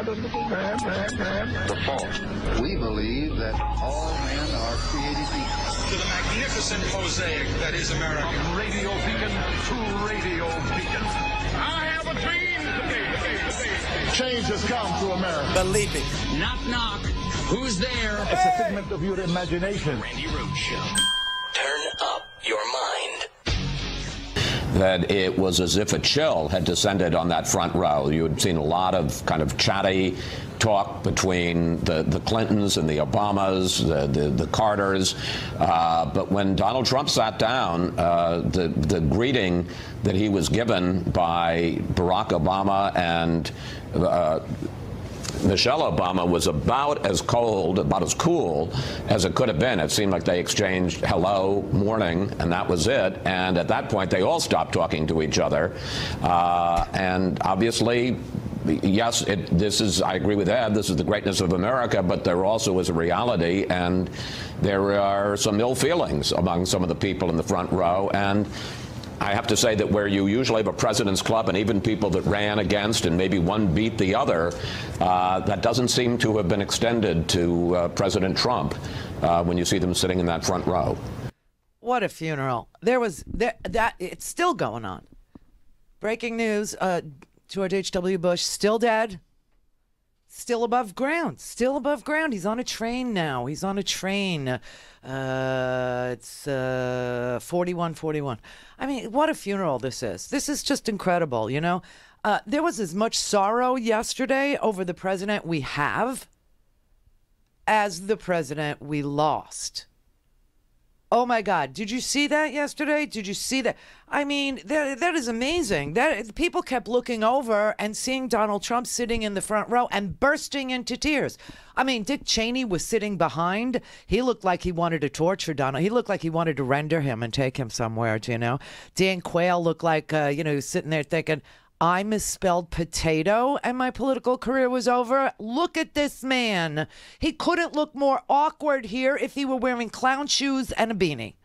The fault. We believe that all men are created equal. To the magnificent mosaic that is America. From radio beacon to radio beacon. I have a dream today. Change has come to America. Believe it. Knock, knock. Who's there? It's a figment of your imagination. Randi Rhodes Show. Turn up your mind. That it was as if a chill had descended on that front row. You had seen a lot of kind of chatty talk between the Clintons and the Obamas, the Carters. But when Donald Trump sat down, the greeting that he was given by Barack Obama and Michelle Obama was about as cold, about as cool as it could have been. It seemed like they exchanged hello, morning, and that was it. And at that point, they all stopped talking to each other. And obviously, yes, I agree with Ed, this is the greatness of America, but there also is a reality, and there are some ill feelings among some of the people in the front row. And I have to say that where you usually have a president's club and even people that ran against and maybe one beat the other, that doesn't seem to have been extended to President Trump when you see them sitting in that front row. What a funeral. It's still going on. Breaking news, George H.W. Bush still dead. Still above ground. Still above ground. He's on a train now. He's on a train. It's 4141. I mean, what a funeral this is. This is just incredible, you know. There was as much sorrow yesterday over the president we have as the president we lost. Oh, my God. Did you see that yesterday? Did you see that? I mean, that is amazing. That people kept looking over and seeing Donald Trump sitting in the front row and bursting into tears. I mean, Dick Cheney was sitting behind. He looked like he wanted to torture Donald. He looked like he wanted to render him and take him somewhere, you know. Dan Quayle looked like, he was sitting there thinking, I misspelled potato and my political career was over. Look at this man. He couldn't look more awkward here if he were wearing clown shoes and a beanie.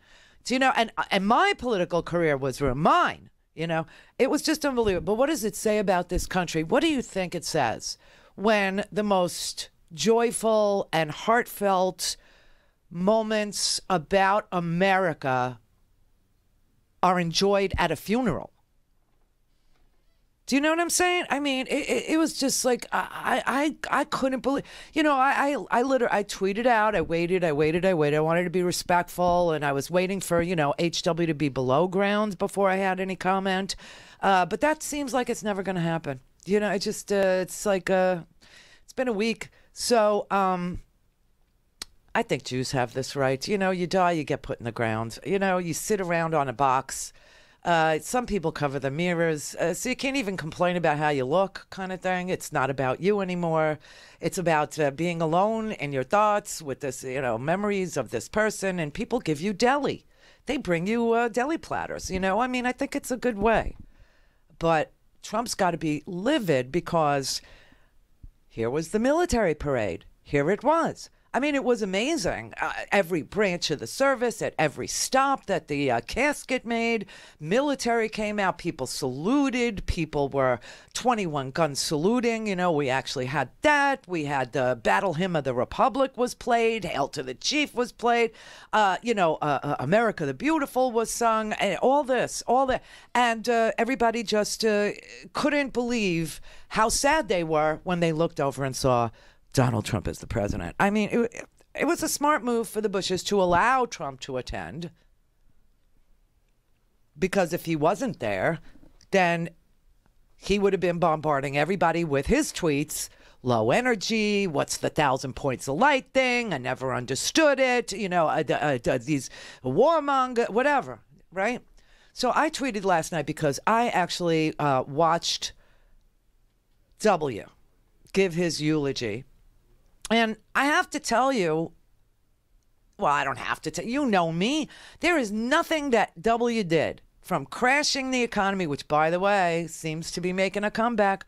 Do you know? And my political career was ruined. Mine, you know. It was just unbelievable. But what does it say about this country? What do you think it says when the most joyful and heartfelt moments about America are enjoyed at a funeral? Do you know what I'm saying? I mean, it was just like, I couldn't believe, you know, I tweeted out, I waited. I wanted to be respectful, and I was waiting for, you know, HW to be below ground before I had any comment. But that seems like it's never going to happen. You know, it just, it's like, it's been a week. So, I think Jews have this right. You know, you die, you get put in the ground. You know, you sit around on a box. Some people cover the mirrors, so you can't even complain about how you look, kind of thing. It's not about you anymore. It's about being alone in your thoughts with this, you know, memories of this person, and people give you deli. They bring you deli platters, you know. I mean, I think it's a good way. But Trump's got to be livid because here was the military parade. Here it was. I mean, it was amazing. Every branch of the service, at every stop that the casket made, military came out, people saluted, people were 21 guns saluting. You know, we actually had that. We had the Battle Hymn of the Republic was played. Hail to the Chief was played. America the Beautiful was sung. And all that. And everybody just couldn't believe how sad they were when they looked over and saw Donald Trump is the president. I mean, it was a smart move for the Bushes to allow Trump to attend, because if he wasn't there, then he would have been bombarding everybody with his tweets. Low energy, what's the 1,000 points of light thing? I never understood it. You know, these warmonger, whatever, right? So I tweeted last night because I actually watched W give his eulogy. And I have to tell you, well, I don't have to tell you, know me. There is nothing that W did, from crashing the economy, which, by the way, seems to be making a comeback.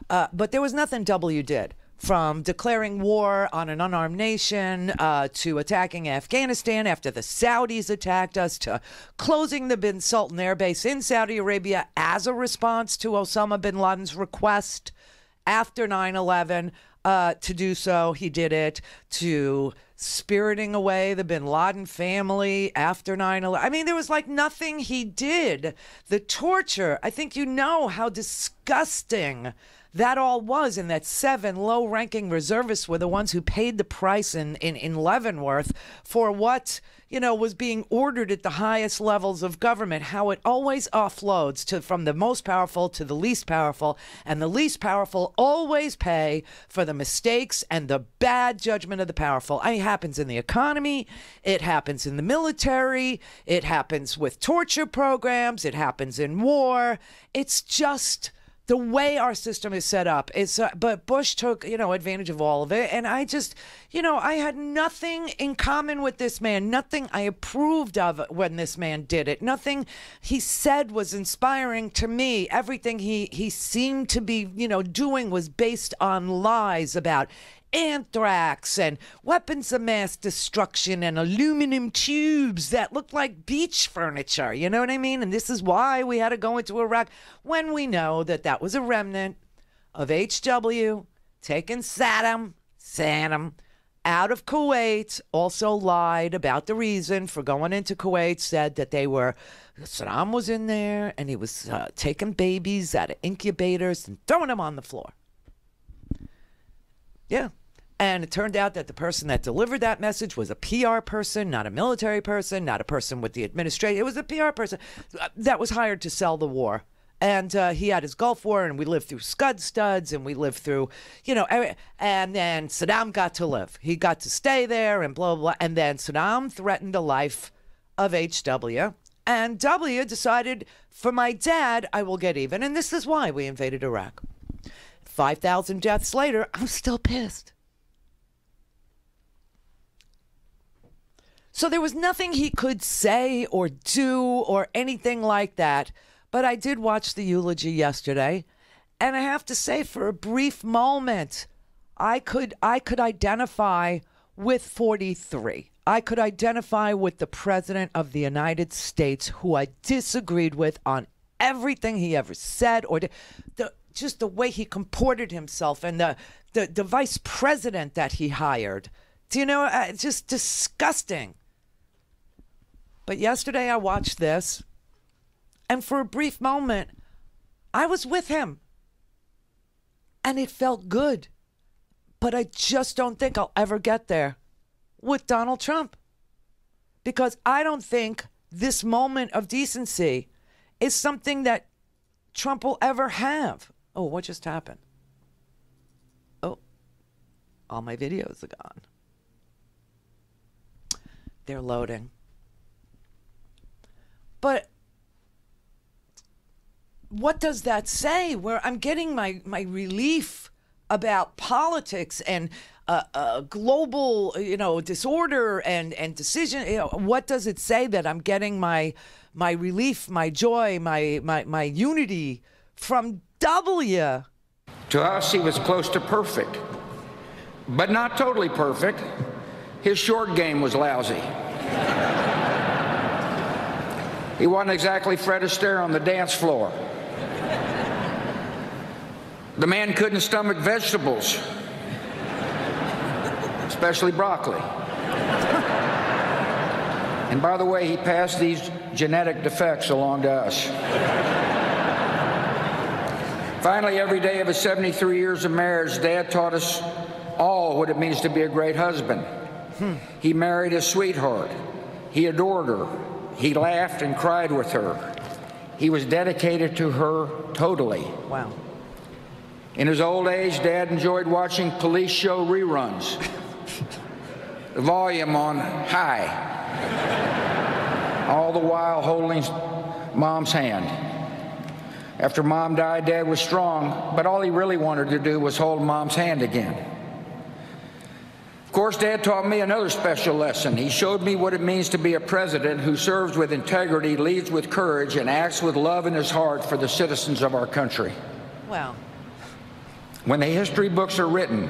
But there was nothing W did, from declaring war on an unarmed nation to attacking Afghanistan after the Saudis attacked us, to closing the Bin Sultan Air Base in Saudi Arabia as a response to Osama bin Laden's request, after 9/11 to do so. He did it to spiriting away the bin Laden family after 9/11. I mean, there was like nothing he did. The torture, I think you know how disgusting that all was, and that 7 low-ranking reservists were the ones who paid the price in Leavenworth for what, was being ordered at the highest levels of government, how it always offloads from the most powerful to the least powerful, and the least powerful always pay for the mistakes and the bad judgment of the powerful. It happens in the economy, it happens in the military, it happens with torture programs, it happens in war. It's just the way our system is set up. But Bush took, advantage of all of it. And I just, I had nothing in common with this man. Nothing I approved of when this man did it. Nothing he said was inspiring to me. Everything he seemed to be, doing was based on lies about anthrax and weapons of mass destruction and aluminum tubes that looked like beach furniture. You know what I mean? And this is why we had to go into Iraq, when we know that that was a remnant of HW taking Saddam out of Kuwait. Also lied about the reason for going into Kuwait, said that Saddam was in there and he was taking babies out of incubators and throwing them on the floor. Yeah. And it turned out that the person that delivered that message was a PR person, not a military person, not a person with the administration. It was a PR person that was hired to sell the war. And he had his Gulf War, and we lived through Scud Studs, and we lived through, and then Saddam got to live. He got to stay there and blah, blah, blah. And then Saddam threatened the life of HW. And W decided, for my dad, I will get even. And this is why we invaded Iraq. 5,000 deaths later, I'm still pissed. So there was nothing he could say or do or anything like that. But I did watch the eulogy yesterday, and I have to say, for a brief moment, I could identify with 43. I could identify with the President of the United States, who I disagreed with on everything he ever said or did. Just the way he comported himself, and the vice president that he hired. Do you know? Just disgusting. But yesterday I watched this, and for a brief moment, I was with him. And it felt good. But I just don't think I'll ever get there with Donald Trump. Because I don't think this moment of decency is something that Trump will ever have. Oh, what just happened? Oh, all my videos are gone. They're loading. But what does that say? Where I'm getting my relief about politics and global, disorder and decision. What does it say that I'm getting my relief, my joy, my unity from W? To us, he was close to perfect, but not totally perfect. His short game was lousy. He wasn't exactly Fred Astaire on the dance floor. The man couldn't stomach vegetables, especially broccoli. And by the way, he passed these genetic defects along to us. Finally, every day of his 73 years of marriage, Dad taught us all what it means to be a great husband. He married his sweetheart. He adored her. He laughed and cried with her. He was dedicated to her totally. Wow. In his old age, Dad enjoyed watching police show reruns. The volume on high. All the while holding Mom's hand. After Mom died, Dad was strong, but all he really wanted to do was hold Mom's hand again. Of course, Dad taught me another special lesson. He showed me what it means to be a president who serves with integrity, leads with courage, and acts with love in his heart for the citizens of our country. Wow. When the history books are written,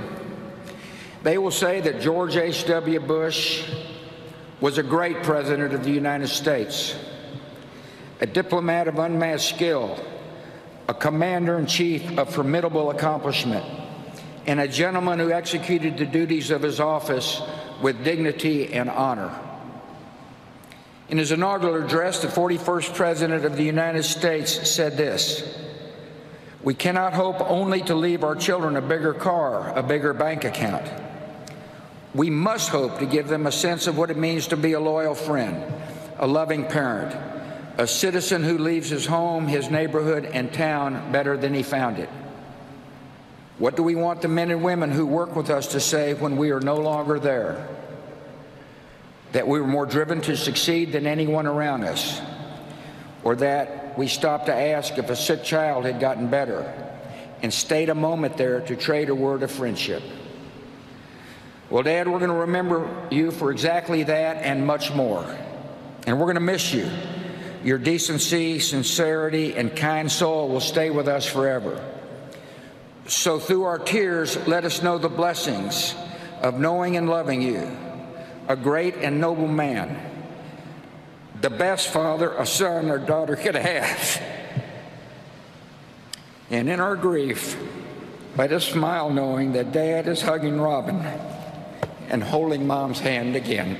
they will say that George H.W. Bush was a great president of the United States, a diplomat of unmatched skill, a commander-in-chief of formidable accomplishment, and a gentleman who executed the duties of his office with dignity and honor. In his inaugural address, the 41st President of the United States said this: "We cannot hope only to leave our children a bigger car, a bigger bank account. We must hope to give them a sense of what it means to be a loyal friend, a loving parent, a citizen who leaves his home, his neighborhood, and town better than he found it." What do we want the men and women who work with us to say when we are no longer there? That we were more driven to succeed than anyone around us? Or that we stopped to ask if a sick child had gotten better and stayed a moment there to trade a word of friendship? Well, Dad, we're going to remember you for exactly that and much more. And we're going to miss you. Your decency, sincerity, and kind soul will stay with us forever. So through our tears, let us know the blessings of knowing and loving you, a great and noble man, the best father a son or daughter could have. And in our grief, let us smile knowing that Dad is hugging Robin and holding Mom's hand again.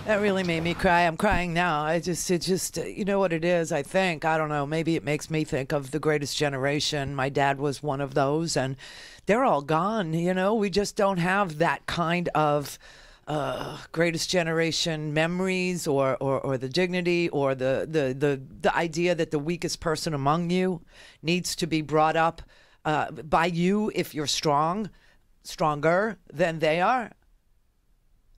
That really made me cry. I'm crying now. It just, you know what it is, I think. I don't know. Maybe it makes me think of the greatest generation. My dad was one of those, and they're all gone, you know. We just don't have that kind of greatest generation memories or the dignity or the idea that the weakest person among you needs to be brought up by you if you're stronger than they are.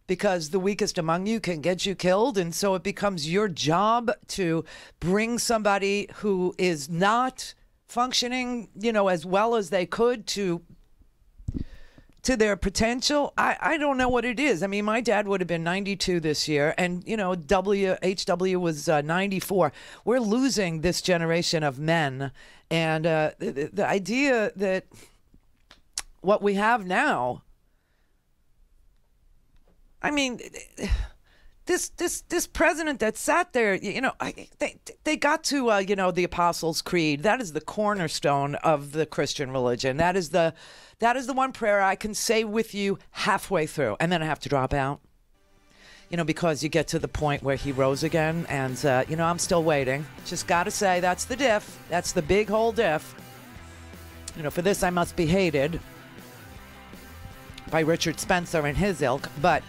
Because the weakest among you can get you killed, and so it becomes your job to bring somebody who is not functioning, you know, as well as they could to their potential. I don't know what it is. I mean, my dad would have been 92 this year, and, you know, HW was 94. We're losing this generation of men, and the idea that what we have now, I mean, this president that sat there, you know, they got to, you know, the Apostles' Creed. That is the cornerstone of the Christian religion. That is the one prayer I can say with you halfway through, and then I have to drop out, you know, because you get to the point where he rose again, and, you know, I'm still waiting. Just got to say, that's the diff. That's the big whole diff. You know, for this I must be hated by Richard Spencer and his ilk, but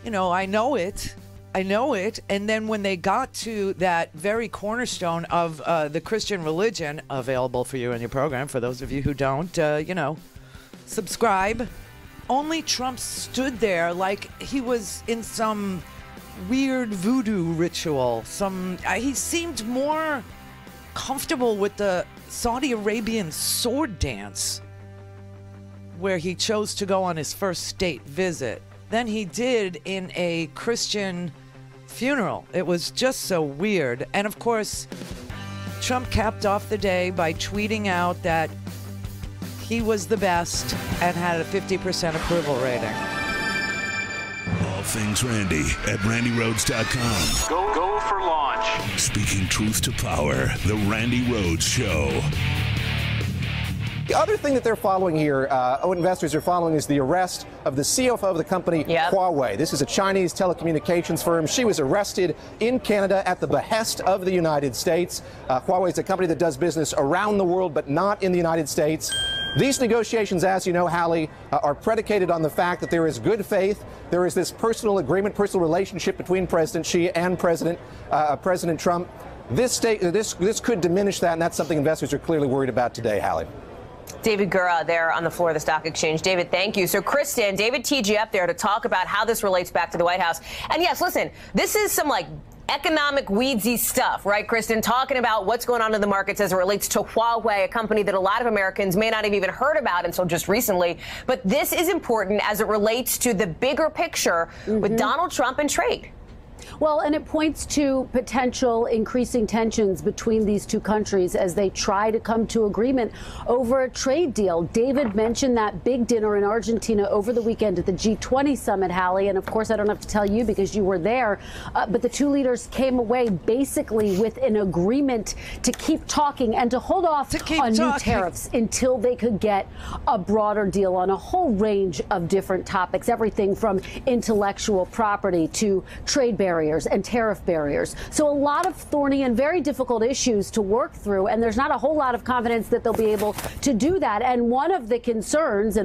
you know, I know it. And then when they got to that very cornerstone of the Christian religion, available for you in your program, for those of you who don't, you know, subscribe. Only Trump stood there like he was in some weird voodoo ritual. He seemed more comfortable with the Saudi Arabian sword dance, where he chose to go on his first state visit, than he did in a Christian funeral. It was just so weird. And of course, Trump capped off the day by tweeting out that he was the best and had a 50% approval rating. All things Randi at RandiRhodes.com. Go for launch. Speaking truth to power, the Randi Rhodes Show. The other thing that they're following here, what investors are following, is the arrest of the CFO of the company, Huawei. This is a Chinese telecommunications firm. She was arrested in Canada at the behest of the United States. Huawei is a company that does business around the world, but not in the United States. These negotiations, as you know, Hallie, are predicated on the fact that there is good faith. There is this personal agreement, personal relationship between President Xi and President Trump. This could diminish that, and that's something investors are clearly worried about today, Hallie. David Gura there on the floor of the stock exchange. David, thank you. So, Kristen, David teed you up there to talk about how this relates back to the White House. And yes, listen, this is some like economic weedsy stuff, right, Kristen? Talking about what's going on in the markets as it relates to Huawei, a company that a lot of Americans may not have even heard about until just recently. But this is important as it relates to the bigger picture with Donald Trump and trade. Well, and it points to potential increasing tensions between these two countries as they try to come to agreement over a trade deal. David mentioned that big dinner in Argentina over the weekend at the G20 summit, Hallie. And of course, I don't have to tell you because you were there. But the two leaders came away basically with an agreement to keep talking and to hold off on new tariffs until they could get a broader deal on a whole range of different topics, everything from intellectual property to trade barriers and tariff barriers. So a lot of thorny and very difficult issues to work through, and there's not a whole lot of confidence that they'll be able to do that. And one of the concerns,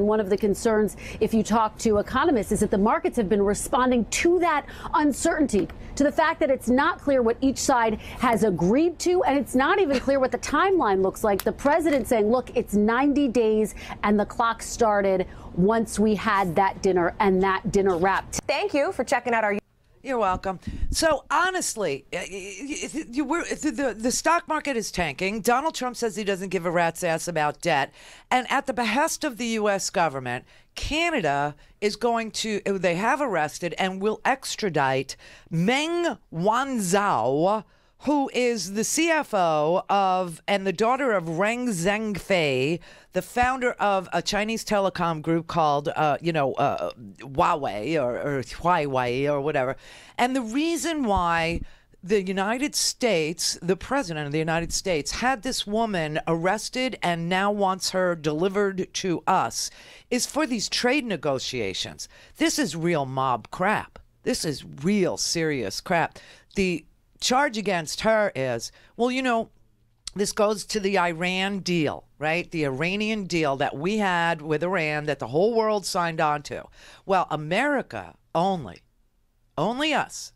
if you talk to economists, is that the markets have been responding to that uncertainty, to the fact that it's not clear what each side has agreed to, and it's not even clear what the timeline looks like. The president saying, look, it's 90 days, and the clock started once we had that dinner, and that dinner wrapped. Thank you for checking out our... You're welcome. So honestly, the stock market is tanking. Donald Trump says he doesn't give a rat's ass about debt. And at the behest of the U.S. government, Canada is going to, they have arrested and will extradite Meng Wanzhou, who is the CFO of and the daughter of Ren Zhengfei, the founder of a Chinese telecom group called, Huawei or Huawei or whatever. And the reason why the United States, the president of the United States, had this woman arrested and now wants her delivered to us is for these trade negotiations. This is real mob crap. This is real serious crap. The charge against her is, well, this goes to the Iran deal, right? The Iranian deal that we had with Iran that the whole world signed on to. Well, America only us,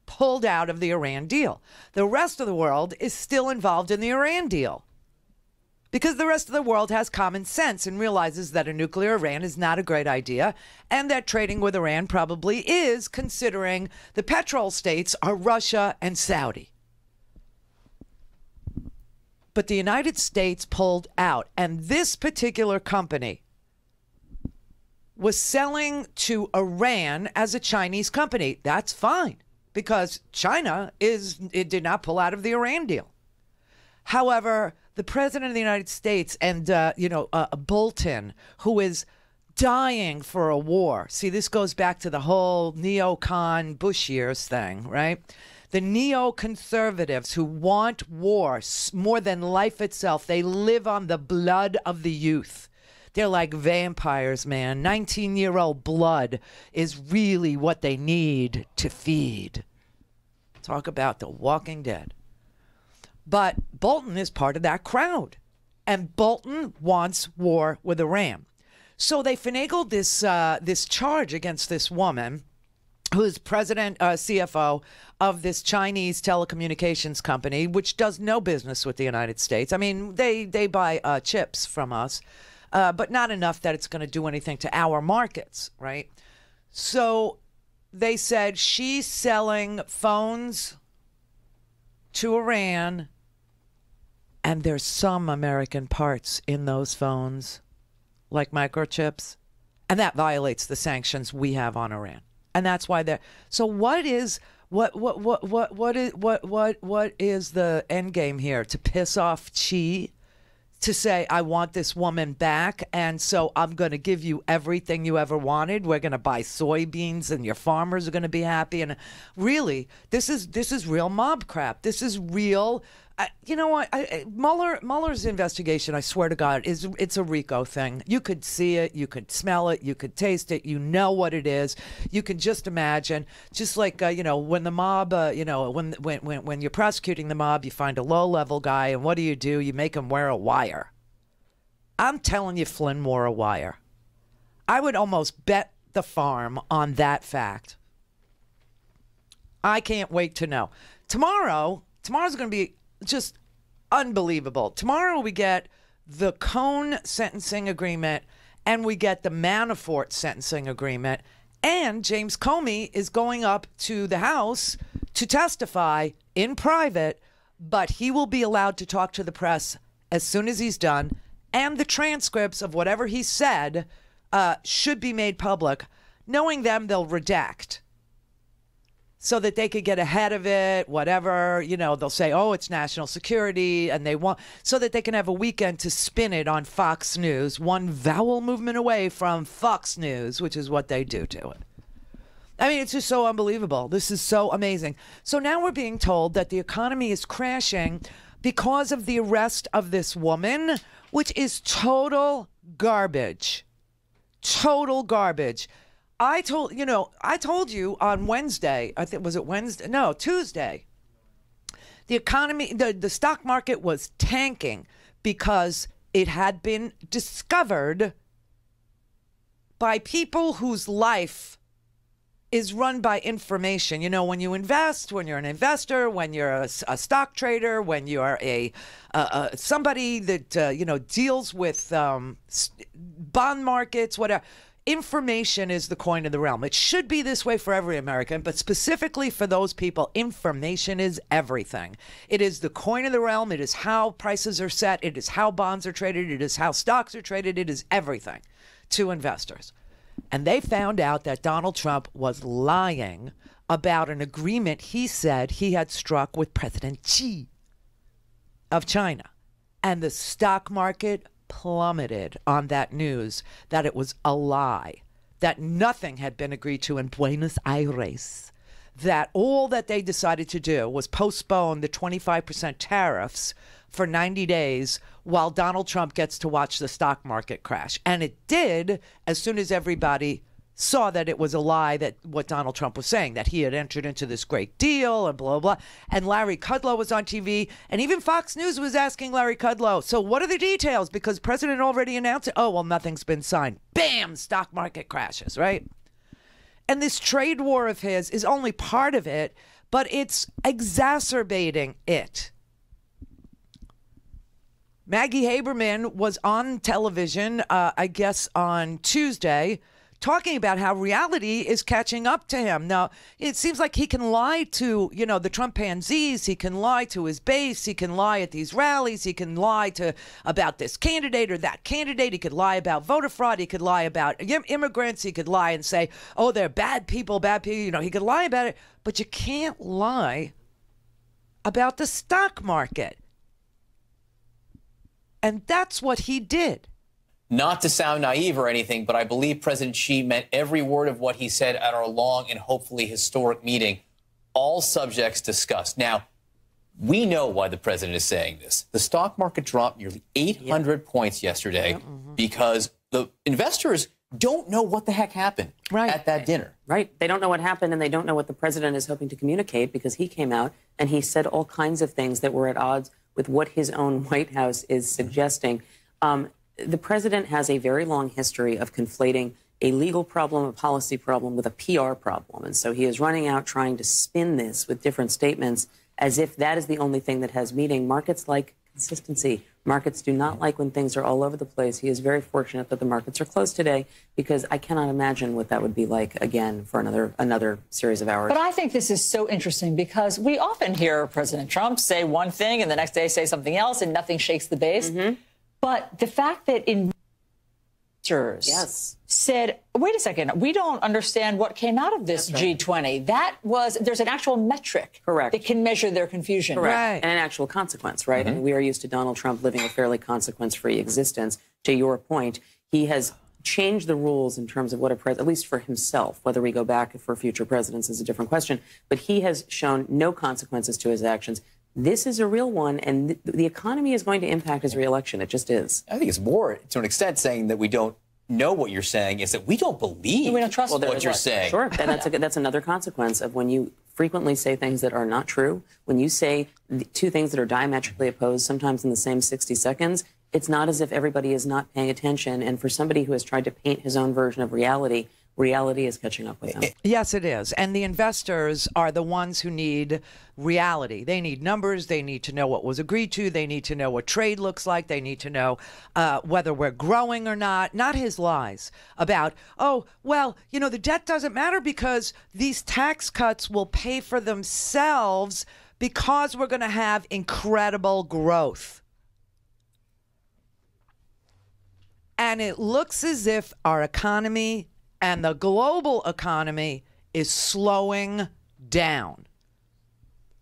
pulled out of the Iran deal. The rest of the world is still involved in the Iran deal because the rest of the world has common sense and realizes that a nuclear Iran is not a great idea and that trading with Iran probably is, considering the petrol states are Russia and Saudi. But the United States pulled out, and this particular company was selling to Iran as a Chinese company. That's fine, because China did not pull out of the Iran deal. However, the president of the United States and, Bolton, who is dying for a war. See, this goes back to the whole neocon Bush years thing, right? The neoconservatives who want war more than life itself. They live on the blood of the youth. They're like vampires, man. 19-year-old blood is really what they need to feed. Talk about the Walking Dead. But Bolton is part of that crowd. And Bolton wants war with Iran. So they finagled this charge against this woman who is president, CFO of this Chinese telecommunications company, which does no business with the United States. I mean, they buy chips from us, but not enough that it's going to do anything to our markets, right? So they said she's selling phones to Iran, and there's some American parts in those phones, like microchips, and that violates the sanctions we have on Iran. And that's why they're so. What is the end game here? To piss off Xi, to say I want this woman back, and so I'm going to give you everything you ever wanted. We're going to buy soybeans, and your farmers are going to be happy. And really, this is real mob crap. This is real. You know what? Mueller's investigation, I swear to God, it's a RICO thing. You could see it, you could smell it, you could taste it. You know what it is. You can just imagine. Just like when the mob, when you're prosecuting the mob, you find a low-level guy, and what do? You make him wear a wire. I'm telling you, Flynn wore a wire. I would almost bet the farm on that fact. I can't wait to know. Tomorrow's going to be just unbelievable. Tomorrow we get the Cohn sentencing agreement and we get the Manafort sentencing agreement, and James Comey is going up to the House to testify in private, but he will be allowed to talk to the press as soon as he's done, and the transcripts of whatever he said should be made public. Knowing them, they'll redact. so that they could get ahead of it, whatever. You know, they'll say, oh, it's national security, and they want, so that they can have a weekend to spin it on Fox News, one vowel movement away from Fox News, which is what they do to it. I mean, it's just so unbelievable. This is so amazing. So now we're being told that the economy is crashing because of the arrest of this woman, which is total garbage. Total garbage. I told you on Wednesday, I think, was it Wednesday? No, Tuesday. The economy, the stock market was tanking because it had been discovered by people whose life is run by information. You know, when you invest, when you're an investor, when you're a stock trader, when you're a somebody that, deals with bond markets, whatever. Information is the coin of the realm. It should be this way for every American, but specifically for those people, information is everything. It is the coin of the realm. It is how prices are set. It is how bonds are traded. It is how stocks are traded. It is everything to investors. And they found out that Donald Trump was lying about an agreement he said he had struck with President Xi of China. And the stock market plummeted on that news that it was a lie, that nothing had been agreed to in Buenos Aires, that all that they decided to do was postpone the 25% tariffs for 90 days while Donald Trump gets to watch the stock market crash. And it did as soon as everybody saw that it was a lie, that what Donald Trump was saying, that he had entered into this great deal and blah, blah. And Larry Kudlow was on TV, and even Fox News was asking Larry Kudlow, so what are the details? Because the president already announced it. Oh, well, nothing's been signed. Bam, stock market crashes, right? And this trade war of his is only part of it, but it's exacerbating it. Maggie Haberman was on television, I guess on Tuesday, talking about how reality is catching up to him. Now, it seems like he can lie to, the Trump pansies. He can lie to his base. He can lie at these rallies. He can lie about this candidate or that candidate. He could lie about voter fraud. He could lie about immigrants. He could lie and say, oh, they're bad people, bad people. He could lie about it. But you can't lie about the stock market. And that's what he did. Not to sound naive or anything, but I believe President Xi meant every word of what he said at our long and hopefully historic meeting, all subjects discussed. Now, we know why the president is saying this. The stock market dropped nearly 800 points yesterday because the investors don't know what the heck happened at that dinner. Right. They don't know what happened, and they don't know what the president is hoping to communicate, because he came out and he said all kinds of things that were at odds with what his own White House is suggesting. The president has a very long history of conflating a legal problem, a policy problem, with a PR problem. And so he is running out trying to spin this with different statements as if that is the only thing that has meaning. Markets like consistency. Markets do not like when things are all over the place. He is very fortunate that the markets are closed today, because I cannot imagine what that would be like again for another series of hours. But I think this is so interesting, because we often hear President Trump say one thing and the next day say something else, and nothing shakes the base. But the fact that investors said, wait a second, we don't understand what came out of this G20. There's an actual metric that can measure their confusion. And an actual consequence, right? And we are used to Donald Trump living a fairly consequence-free existence. To your point, he has changed the rules in terms of what at least for himself. Whether we go back for future presidents is a different question. But he has shown no consequences to his actions. This is a real one, and the economy is going to impact his reelection. It just is. I think it's more, to an extent, saying that we don't know what you're saying, is that we don't believe what you're saying. Sure, and that's another consequence of when you frequently say things that are not true. When you say two things that are diametrically opposed, sometimes in the same 60 seconds, it's not as if everybody is not paying attention. And for somebody who has tried to paint his own version of reality, reality is catching up with him. Yes, it is. And the investors are the ones who need reality. They need numbers. They need to know what was agreed to. They need to know what trade looks like. They need to know whether we're growing or not his lies about, oh, well, the debt doesn't matter because these tax cuts will pay for themselves because we're going to have incredible growth. And it looks as if our economy and the global economy is slowing down.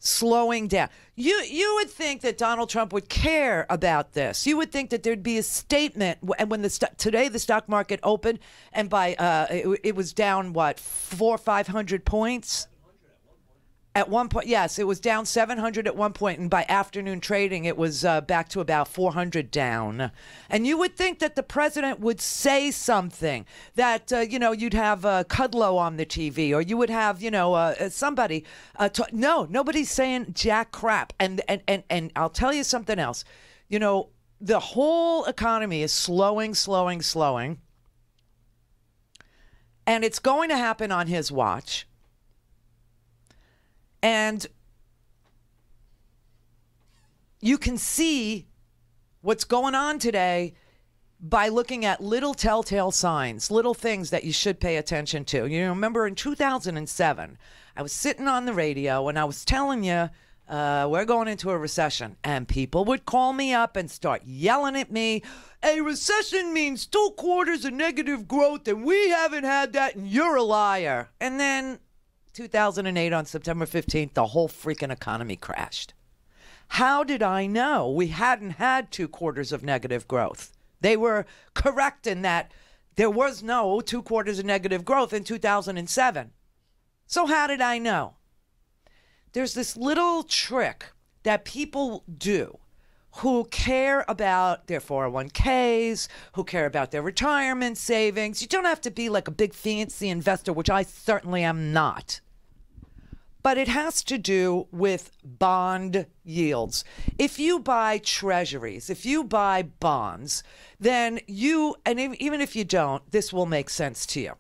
Slowing down. You would think that Donald Trump would care about this. You would think that there'd be a statement. And when today the stock market opened, and by it was down what 400 or 500 points. At one point, yes, it was down 700 at one point, and by afternoon trading, it was back to about 400 down. And you would think that the president would say something, that, you'd have Kudlow on the TV, or you would have, somebody. No, nobody's saying jack crap. And I'll tell you something else. The whole economy is slowing. And it's going to happen on his watch. And you can see what's going on today by looking at little telltale signs, little things that you should pay attention to. Remember in 2007, I was sitting on the radio and I was telling you we're going into a recession. And people would call me up and start yelling at me. A recession means 2 quarters of negative growth and we haven't had that and you're a liar. And then 2008 on September 15th, the whole freaking economy crashed. How did I know we hadn't had 2 quarters of negative growth? They were correct in that there was no 2 quarters of negative growth in 2007. So how did I know? There's this little trick that people do who care about their 401ks, who care about their retirement savings. You don't have to be like a big fancy investor, which I certainly am not. But it has to do with bond yields. If you buy treasuries, if you buy bonds, then even if you don't, this will make sense to you.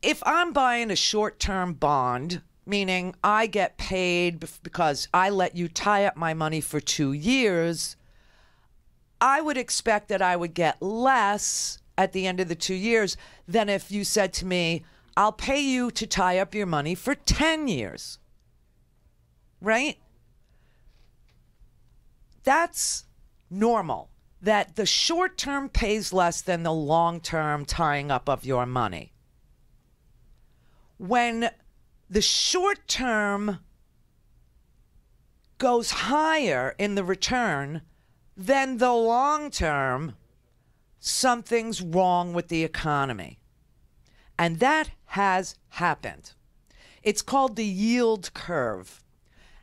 If I'm buying a short-term bond, meaning I get paid because I let you tie up my money for 2 years, I would expect that I would get less at the end of the 2 years than if you said to me, I'll pay you to tie up your money for 10 years. Right? That's normal, that the short term pays less than the long term tying up of your money. When the short term goes higher in the return than the long term, something's wrong with the economy. And that has happened. It's called the yield curve.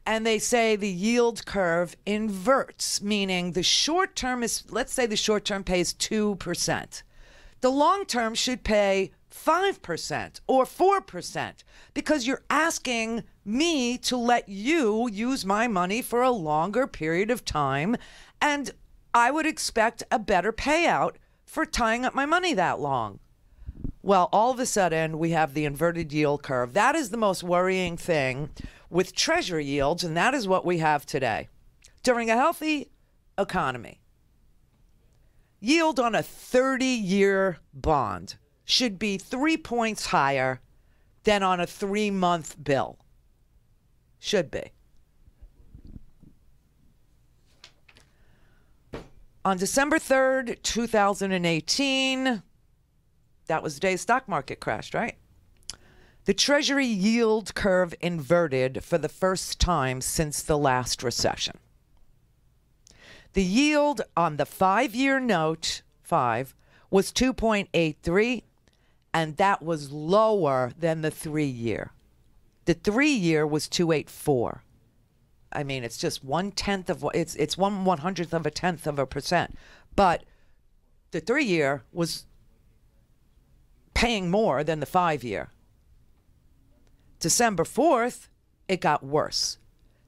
And they say the yield curve inverts, meaning the short term is, let's say the short term pays 2%. The long term should pay 5% or 4% because you're asking me to let you use my money for a longer period of time. And I would expect a better payout for tying up my money that long. Well, all of a sudden, we have the inverted yield curve. That is the most worrying thing with Treasury yields, and that is what we have today. During a healthy economy, yield on a 30-year bond should be 3 points higher than on a 3-month bill. Should be. On December 3rd, 2018... that was the day the stock market crashed, right? The Treasury yield curve inverted for the first time since the last recession. The yield on the 5-year note, 5, was 2.83, and that was lower than the 3-year. The 3-year was 2.84. I mean, it's just 1/10 of it's 1/100th of a tenth of a percent. But the 3-year was paying more than the 5-year. December 4th, it got worse.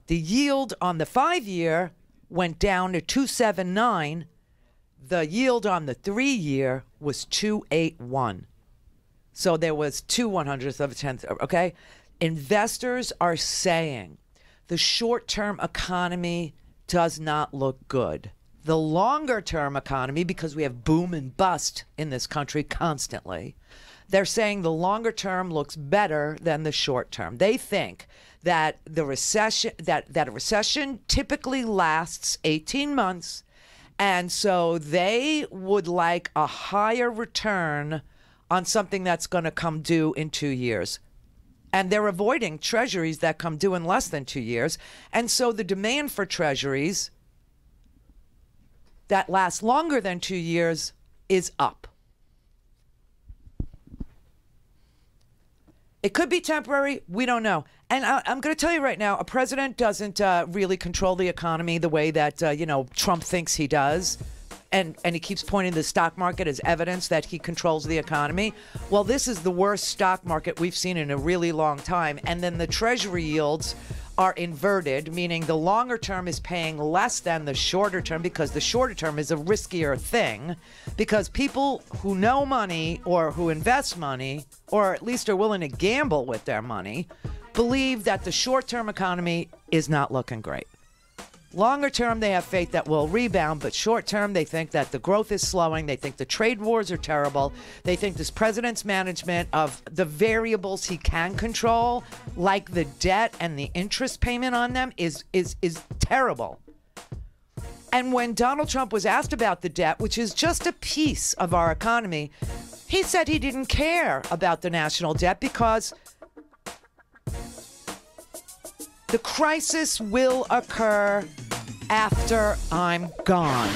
The yield on the 5-year went down to 2.79. The yield on the 3-year was 2.81. So there was 2/100th of a tenth. Okay, investors are saying the short-term economy does not look good. The longer-term economy, because we have boom and bust in this country constantly, they're saying the longer term looks better than the short term. They think that the recession, that a recession typically lasts 18 months, and so they would like a higher return on something that's going to come due in 2 years. And they're avoiding treasuries that come due in less than 2 years. And so the demand for treasuries that last longer than 2 years is up. It could be temporary. We don't know. And I'm going to tell you right now, a president doesn't really control the economy the way that, Trump thinks he does. And he keeps pointing to the stock market as evidence that he controls the economy. Well, this is the worst stock market we've seen in a really long time. And then the treasury yields are inverted, meaning the longer term is paying less than the shorter term because the shorter term is a riskier thing because people who know money or who invest money or at least are willing to gamble with their money believe that the short-term economy is not looking great. Longer term, they have faith that we'll rebound, but short term, they think that the growth is slowing. They think the trade wars are terrible. They think this president's management of the variables he can control, like the debt and the interest payment on them, is terrible. And when Donald Trump was asked about the debt, which is just a piece of our economy, he said he didn't care about the national debt because the crisis will occur after I'm gone.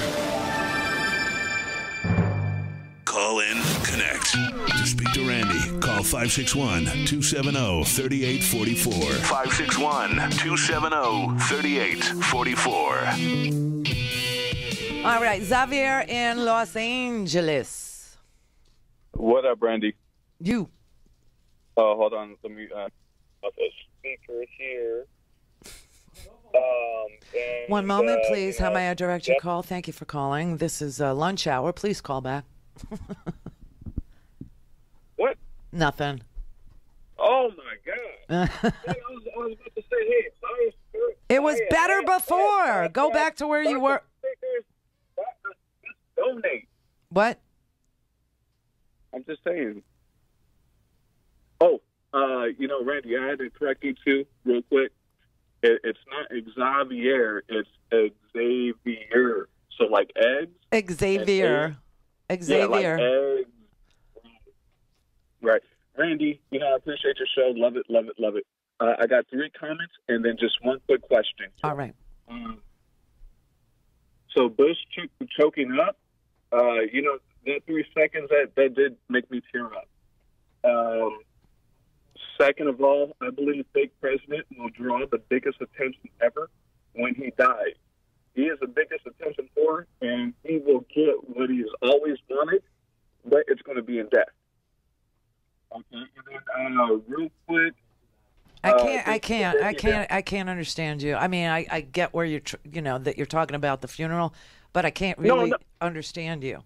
Call in, connect. To speak to Randi, call 561-270-3844. 561-270-3844. All right, Xavier in Los Angeles. What up, Randi? You. Oh, hold on. Let me put the speaker here. One moment, please. How may I direct your call? Thank you for calling. This is lunch hour. Please call back. What? Nothing. Oh, my God. I was about to say, hey, it was better before. Go back to where you were. Donate. What? I'm just saying. Oh, Randi, I had to correct you, too, real quick. It's not Xavier, it's Xavier. So like eggs. Xavier. Xavier. Yeah, like eggs. Right. Randi, I appreciate your show. Love it, love it, love it. I got 3 comments and then just one quick question. All right. So Bush choking up, that 3 seconds, that did make me tear up. Second of all, I believe the fake president will draw the biggest attention ever when he dies. He is the biggest attention whore, and he will get what he's always wanted, but it's going to be in death. Okay, and then real quick. I can't understand you. I mean, I get where you're, that you're talking about the funeral, but I can't really understand you.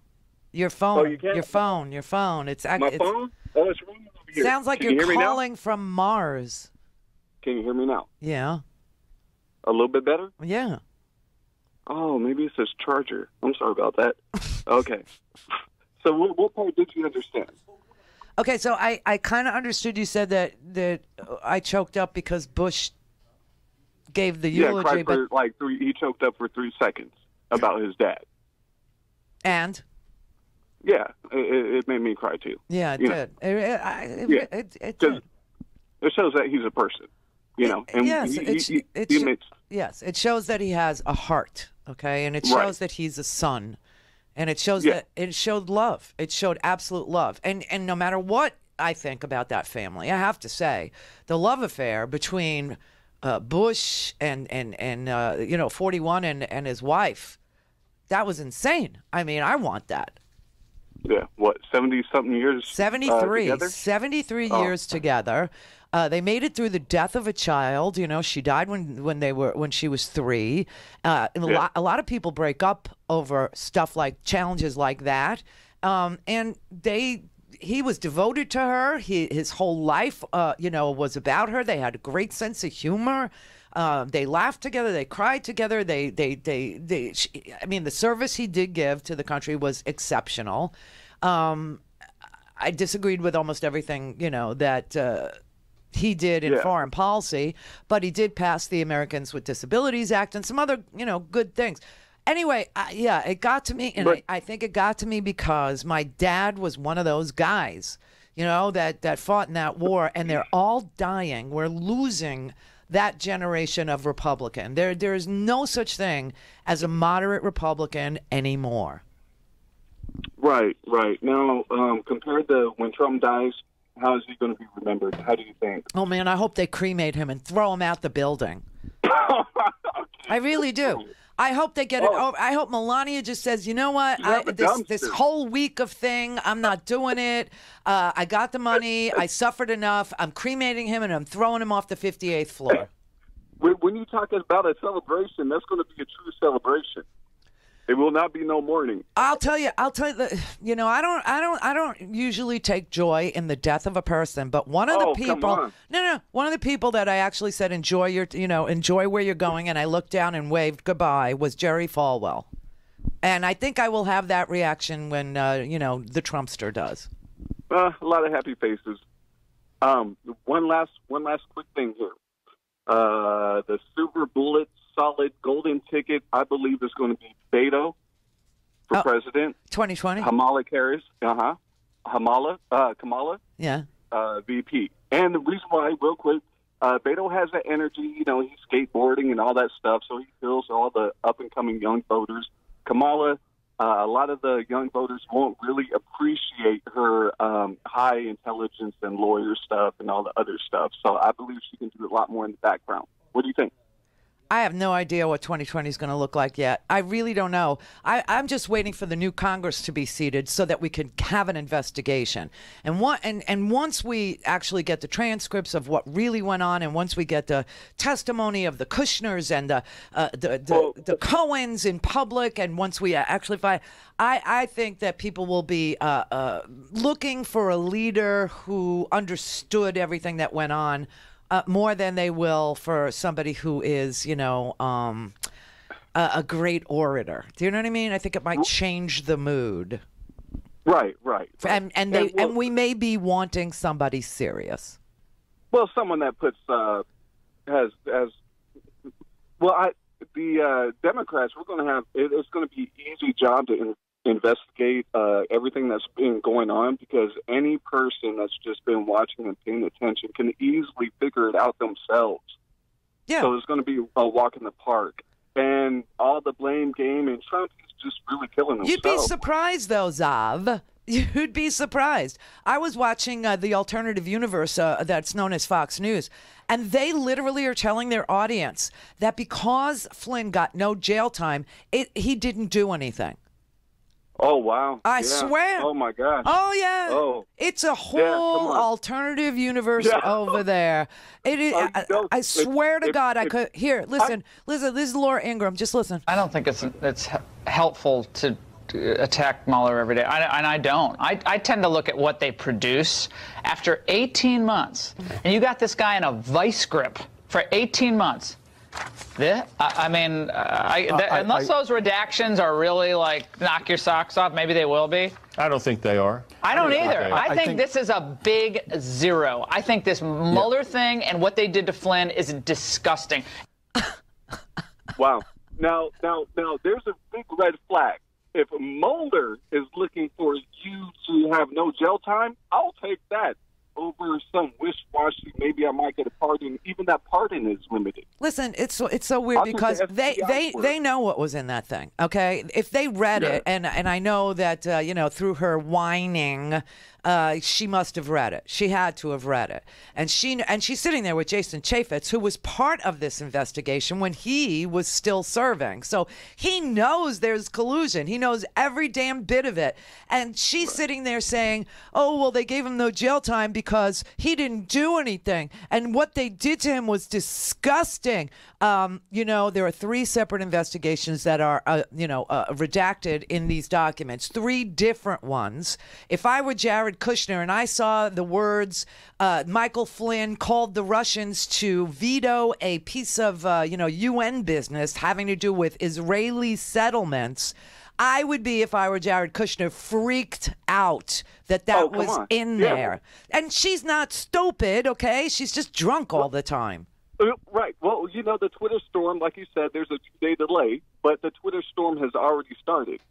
Your phone, your phone. It's my phone. Oh, it's wrong. Here. Sounds like you're calling from Mars. Can you hear me now? Yeah. A little bit better? Yeah. Oh, maybe it's his charger. I'm sorry about that. Okay. So what part did you understand? Okay, so I kind of understood you said that I choked up because Bush gave the eulogy. Yeah, cried for he choked up for 3 seconds about his dad. And? Yeah, it made me cry too. Yeah, it did. It did. It shows that he's a person, And yes, it shows that he has a heart. Okay, and it shows that he's a son, and it shows that it showed love. It showed absolute love, and no matter what I think about that family, I have to say the love affair between Bush and 41 and his wife, that was insane. I mean, I want that. Yeah, what, 70-something years 73. Together? 73 years together. They made it through the death of a child. She died when she was 3. A lot of people break up over stuff like challenges like that. And he was devoted to her. His whole life, was about her. They had a great sense of humor. They laughed together. They cried together. The service he did give to the country was exceptional. I disagreed with almost everything, that he did in foreign policy, but he did pass the Americans with Disabilities Act and some other, good things. Anyway, it got to me, and I think it got to me because my dad was one of those guys. that fought in that war, and they're all dying. We're losing that generation of Republican. There is no such thing as a moderate Republican anymore. Right. Now, compared to when Trump dies, how is he going to be remembered? How do you think? Oh, man, I hope they cremate him and throw him out the building. I really do. I hope they get it. Oh, I hope Melania just says, you know what? This whole week of thing, I'm not doing it. I got the money. I suffered enough. I'm cremating him, and I'm throwing him off the 58th floor. When you talk about a celebration, that's going to be a true celebration. It will not be no mourning. I'll tell you. I don't usually take joy in the death of a person, but one of the people, one of the people that I actually said enjoy where you're going, and I looked down and waved goodbye was Jerry Falwell, and I think I will have that reaction when the Trumpster does. A lot of happy faces. One last quick thing here. The Super Bullet solid golden ticket, I believe, is going to be Beto for president. 2020. Kamala Harris. Kamala. Yeah. VP. And the reason why, real quick, Beto has the energy. He's skateboarding and all that stuff, so he feels all the up-and-coming young voters. Kamala, a lot of the young voters won't really appreciate her high intelligence and lawyer stuff and all the other stuff. So I believe she can do a lot more in the background. What do you think? I have no idea what 2020 is going to look like yet. I really don't know. I'm just waiting for the new Congress to be seated so that we can have an investigation. And once we actually get the transcripts of what really went on, and once we get the testimony of the Kushners and the Cohens in public, and once we actually find, I think that people will be looking for a leader who understood everything that went on. More than they will for somebody who is, a great orator. Do you know what I mean? I think it might change the mood. Right. And we may be wanting somebody serious. Well, someone that puts the Democrats. We're going to have it's going to be an easy job to investigate everything that's been going on, because any person that's just been watching and paying attention can easily figure it out themselves. Yeah. So it's going to be a walk in the park. And all the blame game, and Trump is just really killing himself. You'd be surprised, though, Zav. You'd be surprised. I was watching the alternative universe that's known as Fox News, and they literally are telling their audience that because Flynn got no jail time, he didn't do anything. Oh, wow. I swear. Oh, my gosh. Oh, yeah. Oh. It's a whole alternative universe over there. It is. I swear to God, I could. Here, listen. This is Laura Ingraham. Just listen. I don't think it's helpful to attack Mueller every day. And I don't. I tend to look at what they produce. After 18 months, and you got this guy in a vice grip for 18 months. Unless those redactions are really like knock your socks off, maybe they will be. I don't think they are. I don't either. I think this is a big zero. I think this Mueller thing and what they did to Flynn is disgusting. Wow. Now, there's a big red flag. If Mueller is looking for you to have no jail time, I'll take that over some wish-washy. Maybe I might get a pardon. Even that pardon is limited. Listen, it's so weird because they know what was in that thing. Okay, if they read it, and I know that through her whining, she must have read it. She had to have read it, and she's sitting there with Jason Chaffetz, who was part of this investigation when he was still serving. So he knows there's collusion. He knows every damn bit of it, and she's sitting there saying, "Oh well, they gave him no jail time because he didn't do anything, and what they did to him was disgusting." There are 3 separate investigations that are redacted in these documents. 3 different ones. If I were Jared Kushner and I saw the words Michael Flynn called the Russians to veto a piece of UN business having to do with Israeli settlements, I would be, if I were Jared Kushner, freaked out that was in there. And she's not stupid, okay? She's just drunk all the time. Right. Well, the Twitter storm, like you said, there's a 2-day delay, but the Twitter storm has already started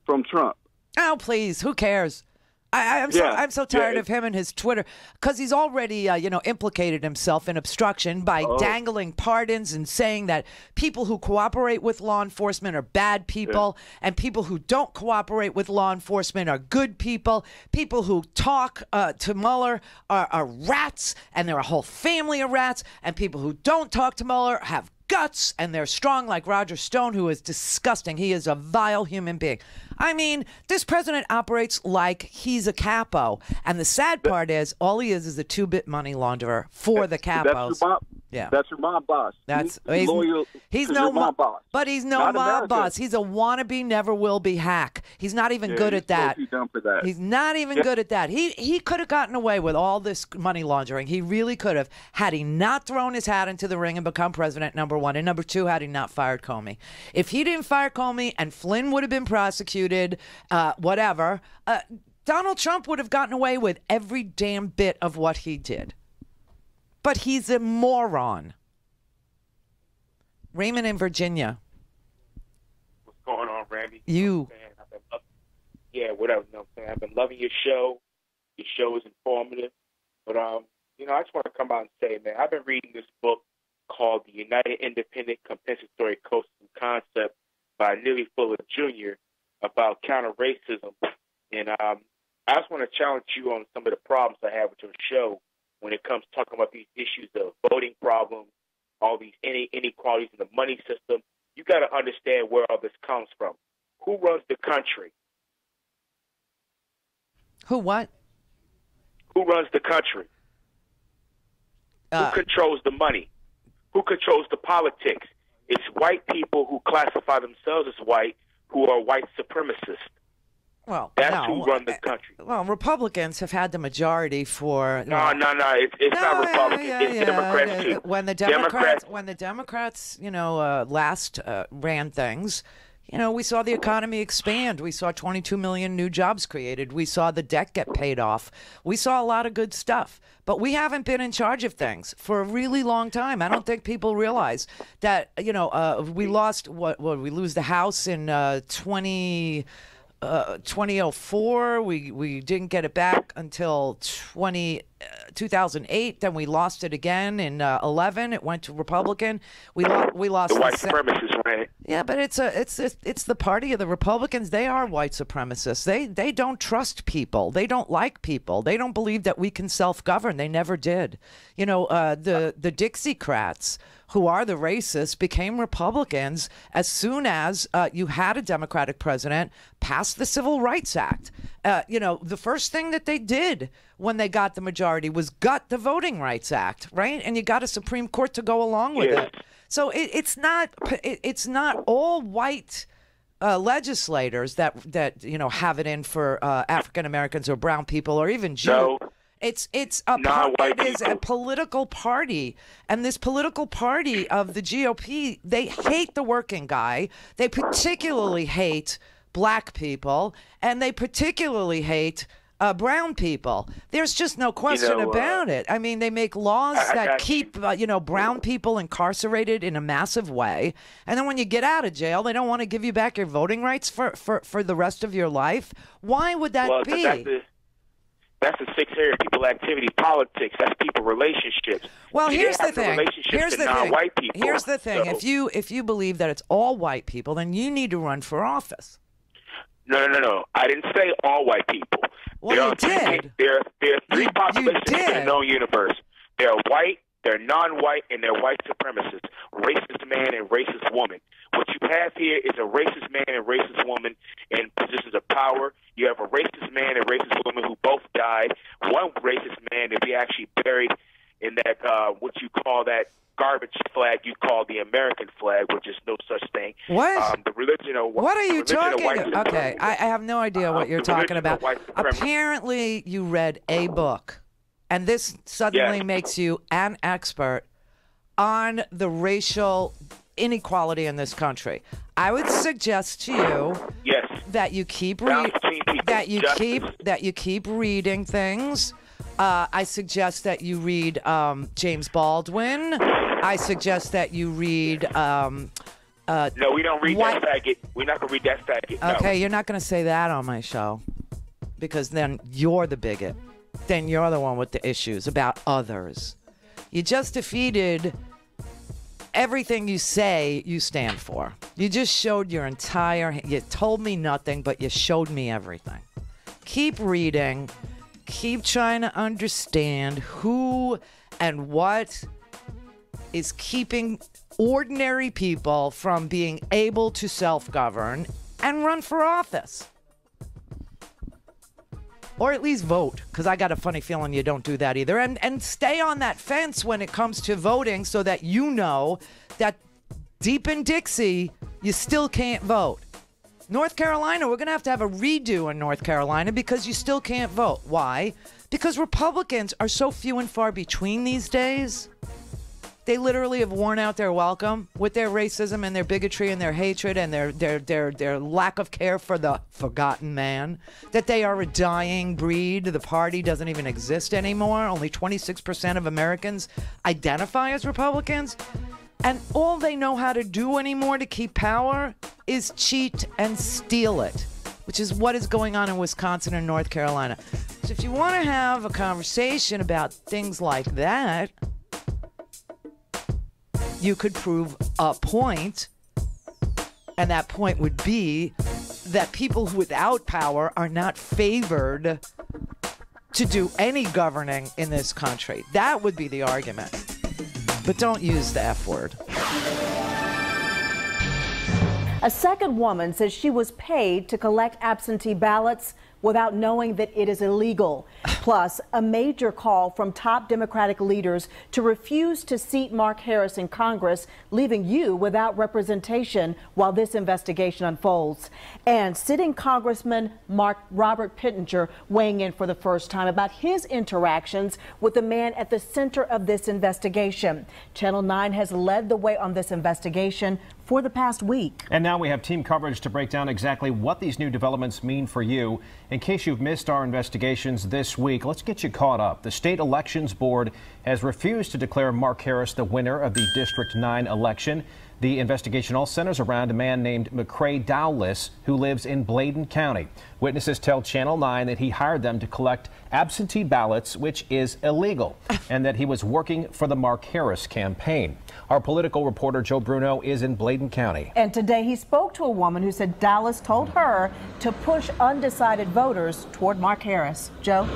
from Trump. Oh, please. Who cares? I'm so tired of him and his Twitter, because he's already, implicated himself in obstruction by dangling pardons and saying that people who cooperate with law enforcement are bad people, and people who don't cooperate with law enforcement are good people. People who talk to Mueller are rats, and they're a whole family of rats, and people who don't talk to Mueller have guts, and they're strong like Roger Stone, who is disgusting. He is a vile human being. I mean, this president operates like he's a capo. And the sad part is, all he is a two-bit money launderer for the capos. That's your mob boss. He's loyal. He's no mob boss. But he's no mob boss. He's a wannabe, never will be hack. He's not even good at that. He's not even good at that. He could have gotten away with all this money laundering. He really could have, had he not thrown his hat into the ring and become president, number one. And number two, had he not fired Comey. If he didn't fire Comey and Flynn would have been prosecuted, whatever, Donald Trump would have gotten away with every damn bit of what he did. But he's a moron. Raymond in Virginia. What's going on, Randy? You. Yeah, whatever. You know what I'm saying? I've been loving your show. Your show is informative. But, I just want to come out and say, man, I've been reading this book called The United Independent Compensatory Costs and Concept by Neely Fuller Jr. about counter-racism. And I just want to challenge you on some of the problems I have with your show when it comes to talking about these issues of voting problems, all these inequalities in the money system. You got to understand where all this comes from. Who runs the country? Who what? Who runs the country? Who controls the money? Who controls the politics? It's white people who classify themselves as white, who are white supremacists. Well, that's who run the country. Well, Republicans have had the majority for. No. It's not Republicans. It's Democrats too. When the Democrats, last ran things, we saw the economy expand. We saw 22 million new jobs created. We saw the debt get paid off. We saw a lot of good stuff. But we haven't been in charge of things for a really long time. I don't think people realize that, we lost we lose the House in 2004. We didn't get it back until 2008. Then we lost it again in 11. It went to Republican. We lost the white supremacists, right? Yeah, but it's the party of the Republicans. They are white supremacists. They don't trust people. They don't like people. They don't believe that we can self-govern. They never did. The Dixiecrats, who are the racists, became Republicans as soon as you had a Democratic president pass the Civil Rights Act. The first thing that they did when they got the majority was gut the Voting Rights Act, right? And you got a Supreme Court to go along with it. So it's not all white legislators that have it in for African Americans or brown people or even Jews. No. It is a political party, and this political party of the GOP, they hate the working guy. They particularly hate black people, and they particularly hate brown people. There's just no question about it. I mean, they make laws that keep brown people incarcerated in a massive way, and then when you get out of jail, they don't want to give you back your voting rights for the rest of your life. Why would that be? That's the sixth area of people activity, politics. That's people relationships. Well, here's the thing. Here's the thing. If you believe that it's all white people, then you need to run for office. No. I didn't say all white people. Well, you did. There are three populations in the known universe. There are white, they're non-white, and they're white supremacists. Racist man and racist woman. What you have here is a racist man and racist woman in positions of power. You have a racist man and racist woman who both died. One racist man to be actually buried in that, what you call that garbage flag you call the American flag, which is no such thing. What? The religion of what are you talking about? Okay, I have no idea what you're talking about. Apparently, you read a book, and this suddenly makes you an expert on the racial inequality in this country. I would suggest to you that you keep reading things. I suggest that you read James Baldwin. I suggest that you read. No, we don't read that faggot. We're not going to read that faggot. Okay, you're not going to say that on my show. because then you're the bigot. Then you're the one with the issues about others. You just defeated everything you say you stand for. You just showed your entire, you told me nothing, but you showed me everything. Keep reading. Keep trying to understand who and what is keeping ordinary people from being able to self-govern and run for office. Or at least vote, because I got a funny feeling you don't do that either. And stay on that fence when it comes to voting so that you know that deep in Dixie, you still can't vote. North Carolina, we're going to have a redo in North Carolina because you still can't vote. Why? Because Republicans are so few and far between these days. They literally have worn out their welcome with their racism and their bigotry and their hatred and their lack of care for the forgotten man. That they are a dying breed. The party doesn't even exist anymore. Only 26% of Americans identify as Republicans. And all they know how to do anymore to keep power is cheat and steal it, which is what is going on in Wisconsin and North Carolina. So if you want to have a conversation about things like that, you could prove a point, and that point would be that people without power are not favored to do any governing in this country. That would be the argument. But don't use the F word. A second woman says she was paid to collect absentee ballots without knowing that it is illegal. Plus, a major call from top Democratic leaders to refuse to seat Mark Harris in Congress, leaving you without representation while this investigation unfolds. And sitting Congressman Robert Pittenger weighing in for the first time about his interactions with the man at the center of this investigation. Channel 9 has led the way on this investigation for the past week. And now we have team coverage to break down exactly what these new developments mean for you. In case you've missed our investigations this week, let's get you caught up. The State Elections Board has refused to declare Mark Harris the winner of the District 9 election. The investigation all centers around a man named McCrae Dowless, who lives in Bladen County. Witnesses tell Channel 9 that he hired them to collect absentee ballots, which is illegal, and that he was working for the Mark Harris campaign. Our political reporter Joe Bruno is in Bladen County. And today he spoke to a woman who said Dallas told her to push undecided voters toward Mark Harris. Joe?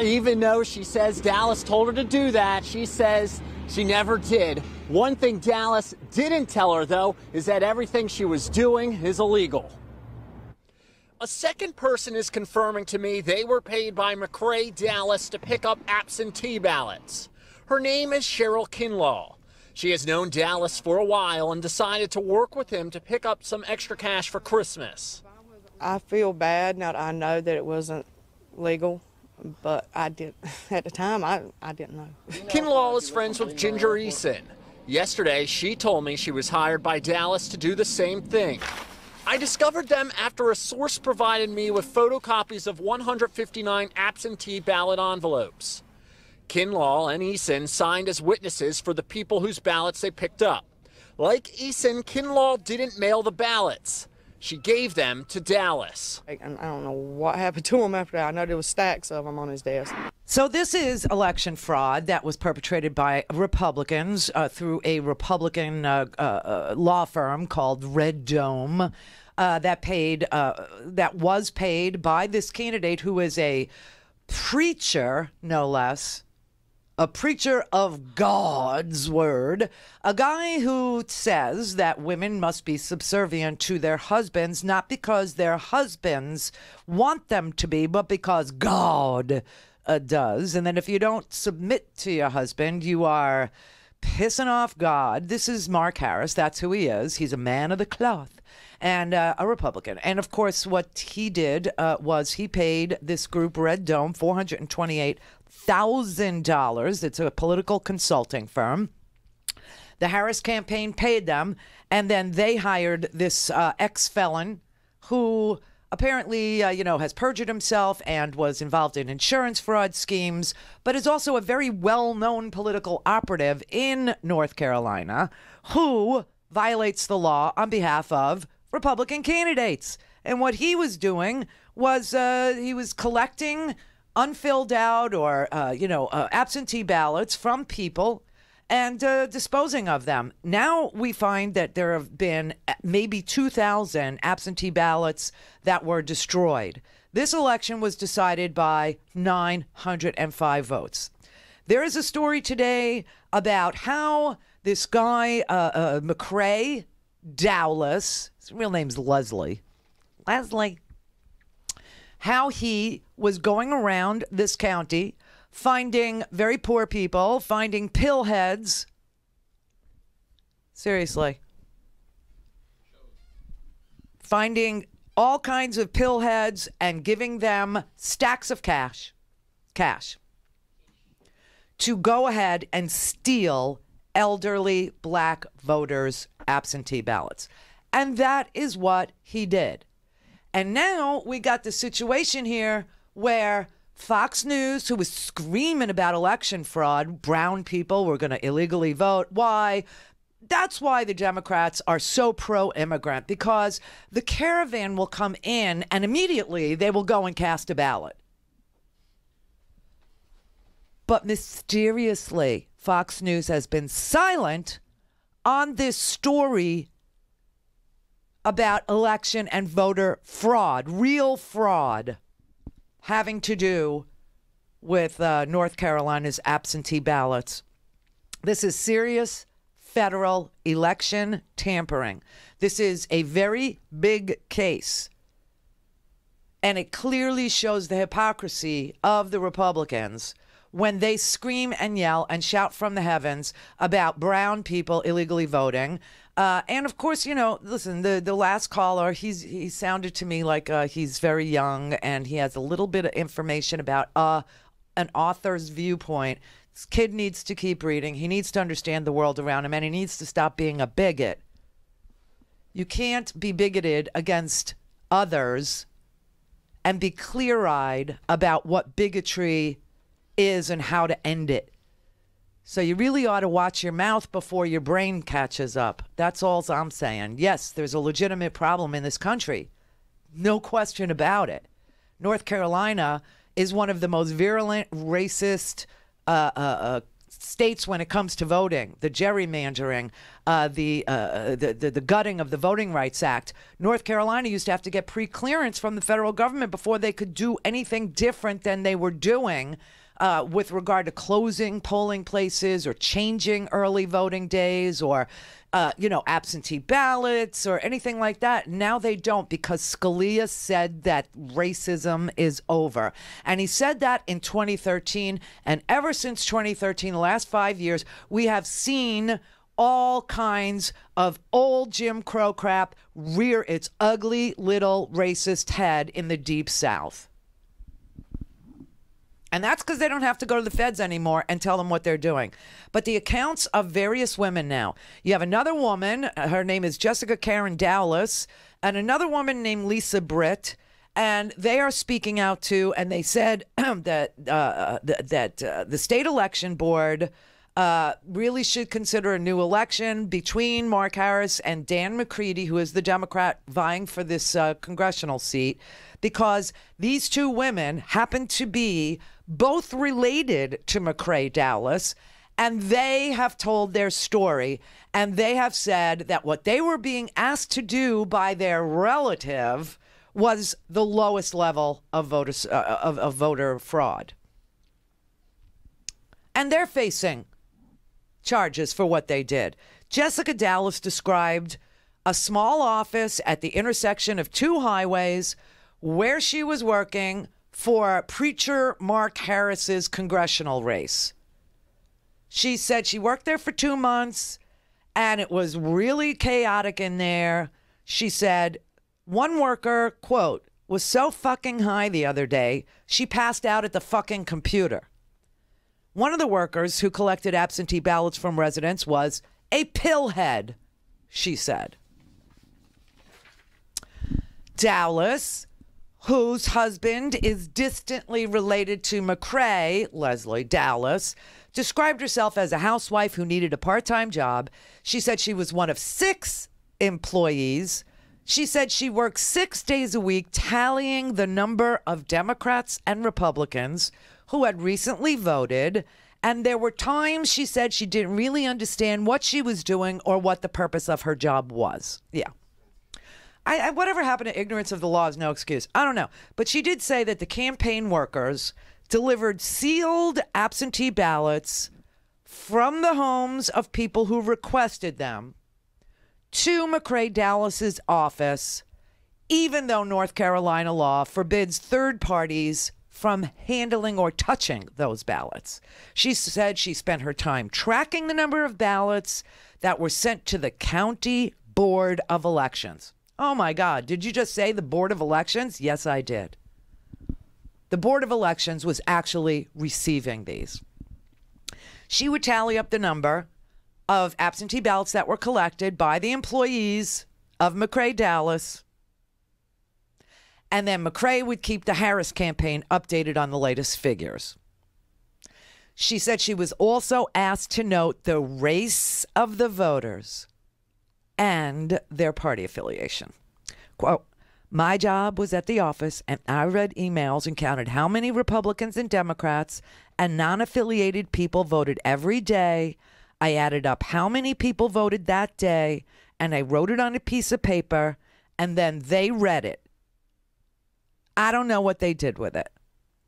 Even though she says Dallas told her to do that, she says she never did. One thing Dallas didn't tell her, though, is that everything she was doing is illegal. A second person is confirming to me they were paid by McCrae Dallas to pick up absentee ballots. Her name is Cheryl Kinlaw. She has known Dallas for a while and decided to work with him to pick up some extra cash for Christmas. I feel bad now that I know that it wasn't legal, but I did at the time I didn't know. Kinlaw is friends with Ginger Eason. Yesterday, she told me she was hired by Dallas to do the same thing. I discovered them after a source provided me with photocopies of 159 absentee ballot envelopes. Kinlaw and Eason signed as witnesses for the people whose ballots they picked up. Like Eason, Kinlaw didn't mail the ballots. She gave them to Dallas. I don't know what happened to him after that. I know there was stacks of them on his desk. So this is election fraud that was perpetrated by Republicans through a Republican law firm called Red Dome that was paid by this candidate who is a preacher, no less. A preacher of God's word, a guy who says that women must be subservient to their husbands, not because their husbands want them to be, but because God does. And then if you don't submit to your husband, you are pissing off God. This is Mark Harris. That's who he is. He's a man of the cloth and a Republican. And of course, what he did was he paid this group, Red Dome, $428,000. It's a political consulting firm. The Harris campaign paid them, and then they hired this ex-felon who apparently, has perjured himself and was involved in insurance fraud schemes, but is also a very well-known political operative in North Carolina who violates the law on behalf of Republican candidates. And what he was doing was he was collecting unfilled out or, absentee ballots from people and disposing of them. Now we find that there have been maybe 2,000 absentee ballots that were destroyed. This election was decided by 905 votes. There is a story today about how this guy, McCrae Dowless, his real name's Leslie, how he was going around this county finding very poor people, finding pillheads. Seriously. Finding all kinds of pillheads and giving them stacks of cash to go ahead and steal elderly black voters' absentee ballots. And that is what he did. And now we got the situation here where Fox News, who was screaming about election fraud, brown people were going to illegally vote. Why? That's why the Democrats are so pro-immigrant, because the caravan will come in and immediately they will go and cast a ballot. But mysteriously, Fox News has been silent on this story about election and voter fraud, real fraud, having to do with North Carolina's absentee ballots. This is serious federal election tampering. This is a very big case. And it clearly shows the hypocrisy of the Republicans when they scream and yell and shout from the heavens about brown people illegally voting. And of course, listen, the last caller, he sounded to me like he's very young and he has a little bit of information about an author's viewpoint. This kid needs to keep reading. He needs to understand the world around him, and he needs to stop being a bigot. You can't be bigoted against others and be clear-eyed about what bigotry is and how to end it. So you really ought to watch your mouth before your brain catches up. That's all I'm saying. Yes, there's a legitimate problem in this country. No question about it. North Carolina is one of the most virulent, racist states when it comes to voting. The gerrymandering, the gutting of the Voting Rights Act. North Carolina used to have to get pre-clearance from the federal government before they could do anything different than they were doing with regard to closing polling places or changing early voting days or, absentee ballots or anything like that. Now they don't, because Scalia said that racism is over. And he said that in 2013. And ever since 2013, the last 5 years, we have seen all kinds of old Jim Crow crap rear its ugly little racist head in the Deep South. And that's because they don't have to go to the feds anymore and tell them what they're doing. But the accounts of various women now. You have another woman, her name is Jessica Karen Dowless, and another woman named Lisa Britt, and they are speaking out too, and they said that the state election board really should consider a new election between Mark Harris and Dan McCready, who is the Democrat vying for this congressional seat, because these two women happen to be both related to McCrae Dowless, and they have told their story, and they have said that what they were being asked to do by their relative was the lowest level of voter fraud. And they're facing charges for what they did. Jessica Dowless described a small office at the intersection of two highways where she was working for preacher Mark Harris's congressional race. She said she worked there for 2 months and it was really chaotic in there. She said one worker, quote, was so fucking high the other day, she passed out at the fucking computer. One of the workers who collected absentee ballots from residents was a pillhead, she said. Dowless, whose husband is distantly related to McCrae, Leslie Dowless, described herself as a housewife who needed a part-time job. She said she was one of 6 employees. She said she worked 6 days a week tallying the number of Democrats and Republicans who had recently voted. And there were times she said she didn't really understand what she was doing or what the purpose of her job was. Yeah. Whatever happened to ignorance of the law is no excuse. I don't know. But she did say that the campaign workers delivered sealed absentee ballots from the homes of people who requested them to McCrae Dallas's office, even though North Carolina law forbids third parties from handling or touching those ballots. She said she spent her time tracking the number of ballots that were sent to the County Board of Elections. Oh my God, did you just say the Board of Elections? Yes, I did. The Board of Elections was actually receiving these. She would tally up the number of absentee ballots that were collected by the employees of McCrae Dallas. And then McCrae would keep the Harris campaign updated on the latest figures. She said she was also asked to note the race of the voters and their party affiliation. Quote, my job was at the office and I read emails and counted how many Republicans and Democrats and non-affiliated people voted every day. I added up how many people voted that day and I wrote it on a piece of paper and then they read it. I don't know what they did with it.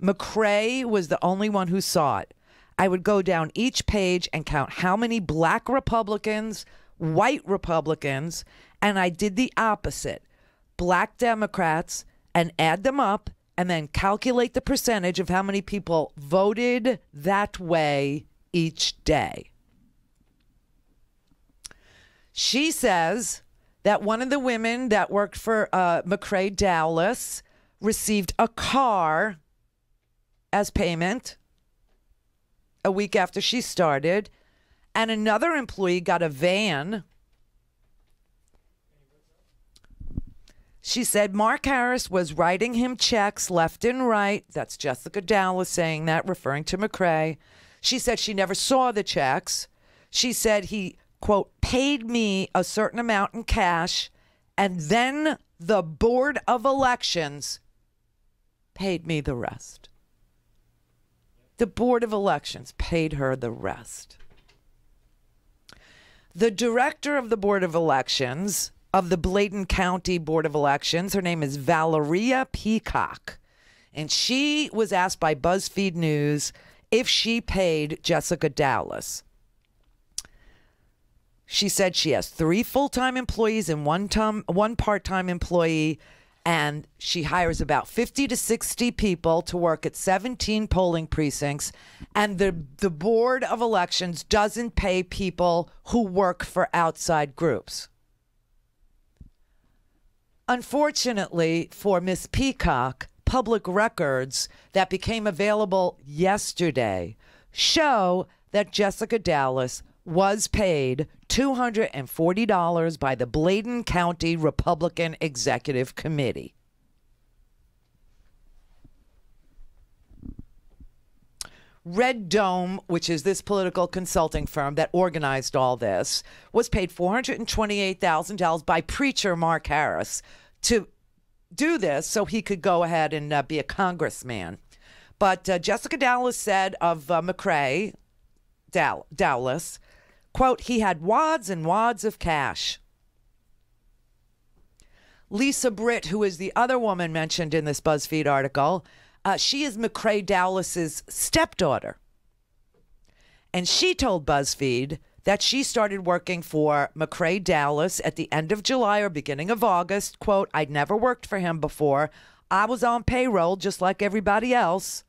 McCrae was the only one who saw it. I would go down each page and count how many black Republicans, white Republicans, and I did the opposite. Black Democrats, and add them up and then calculate the percentage of how many people voted that way each day. She says that one of the women that worked for McCrae Dallas received a car as payment a week after she started, and another employee got a van. She said Mark Harris was writing him checks left and right. That's Jessica Dallas saying that, referring to McCrae. She said she never saw the checks. She said he, quote, paid me a certain amount in cash, and then the Board of Elections paid me the rest. The Board of Elections paid her the rest. The director of the Board of Elections of the Bladen County Board of Elections, her name is Valeria Peacock, and she was asked by BuzzFeed News if she paid Jessica Dallas. She said she has 3 full-time employees and one part-time employee, and she hires about 50 to 60 people to work at 17 polling precincts, and the Board of Elections doesn't pay people who work for outside groups. Unfortunately for Miss Peacock, public records that became available yesterday show that Jessica Dallas was paid $240 by the Bladen County Republican Executive Committee. Red Dome, which is this political consulting firm that organized all this, was paid $428,000 by preacher Mark Harris to do this so he could go ahead and be a congressman. But Jessica Dallas said of McCrae Dallas, quote, he had wads and wads of cash. Lisa Britt, who is the other woman mentioned in this BuzzFeed article, she is McCrae Dallas's stepdaughter. And she told BuzzFeed that she started working for McCrae Dallas at the end of July or beginning of August. Quote, I'd never worked for him before. I was on payroll just like everybody else.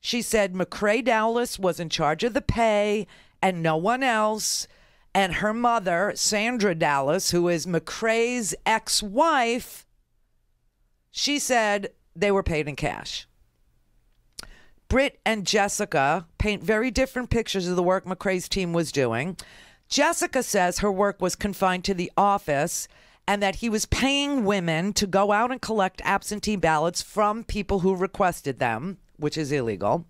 She said McCrae Dallas was in charge of the pay and no one else. And her mother, Sandra Dallas, who is McCrae's ex-wife, she said they were paid in cash. Britt and Jessica paint very different pictures of the work McCrae's team was doing. Jessica says her work was confined to the office and that he was paying women to go out and collect absentee ballots from people who requested them, which is illegal.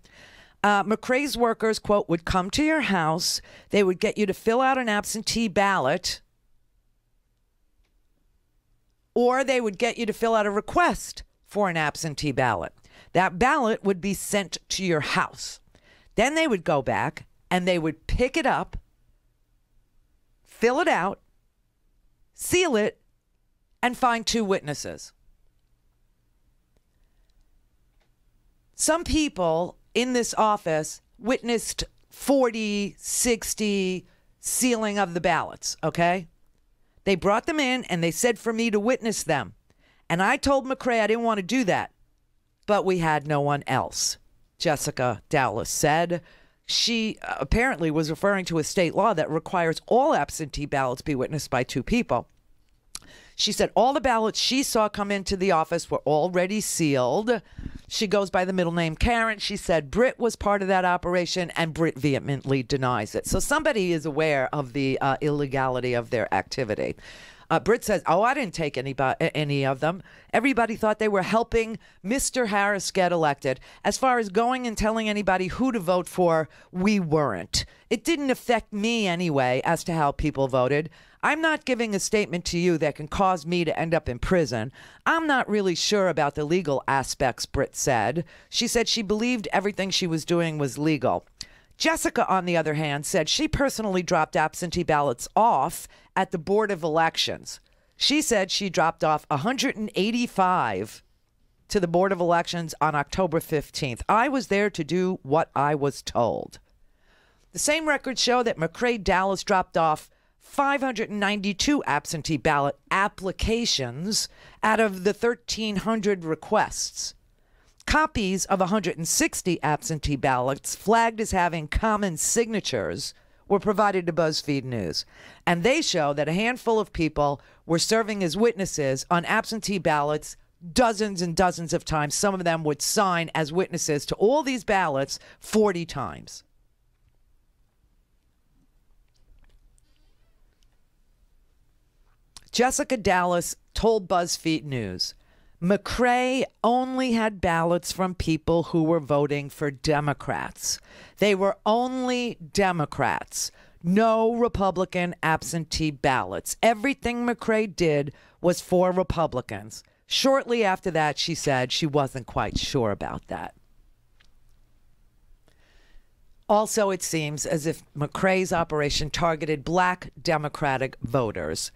McCrae's workers, quote, would come to your house. They would get you to fill out an absentee ballot. or they would get you to fill out a request for an absentee ballot. That ballot would be sent to your house. Then they would go back and they would pick it up, fill it out, seal it, and find 2 witnesses. Some people in this office witnessed 40, 60 sealing of the ballots, okay? They brought them in and they said for me to witness them. And I told McCrae I didn't want to do that, but we had no one else, Jessica Dallas said. She apparently was referring to a state law that requires all absentee ballots be witnessed by 2 people. She said all the ballots she saw come into the office were already sealed. She goes by the middle name Karen. She said Britt was part of that operation, and Britt vehemently denies it. So somebody is aware of the illegality of their activity. Britt says, I didn't take any of them. Everybody thought they were helping Mr. Harris get elected. As far as going and telling anybody who to vote for, we weren't. It didn't affect me anyway as to how people voted. I'm not giving a statement to you that can cause me to end up in prison. I'm not really sure about the legal aspects, Britt said. She said she believed everything she was doing was legal. Jessica, on the other hand, said she personally dropped absentee ballots off at the Board of Elections. She said she dropped off 185 to the Board of Elections on October 15th. I was there to do what I was told. The same records show that McCrae Dallas dropped off 592 absentee ballot applications out of the 1,300 requests. Copies of 160 absentee ballots flagged as having common signatures were provided to BuzzFeed News. And they show that a handful of people were serving as witnesses on absentee ballots dozens and dozens of times. Some of them would sign as witnesses to all these ballots 40 times. Jessica Dallas told BuzzFeed News, McCrae only had ballots from people who were voting for Democrats. They were only Democrats. No Republican absentee ballots. Everything McCrae did was for Republicans. Shortly after that, she said she wasn't quite sure about that. Also, it seems as if McCrae's operation targeted black Democratic voters.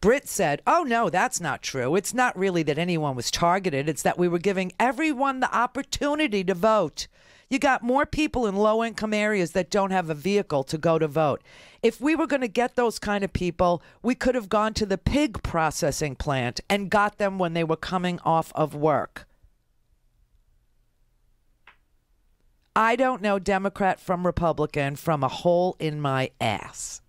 Britt said, oh, no, that's not true. It's not really that anyone was targeted. It's that we were giving everyone the opportunity to vote. You got more people in low-income areas that don't have a vehicle to go to vote. If we were going to get those kind of people, we could have gone to the pig processing plant and got them when they were coming off of work. I don't know Democrat from Republican from a hole in my ass.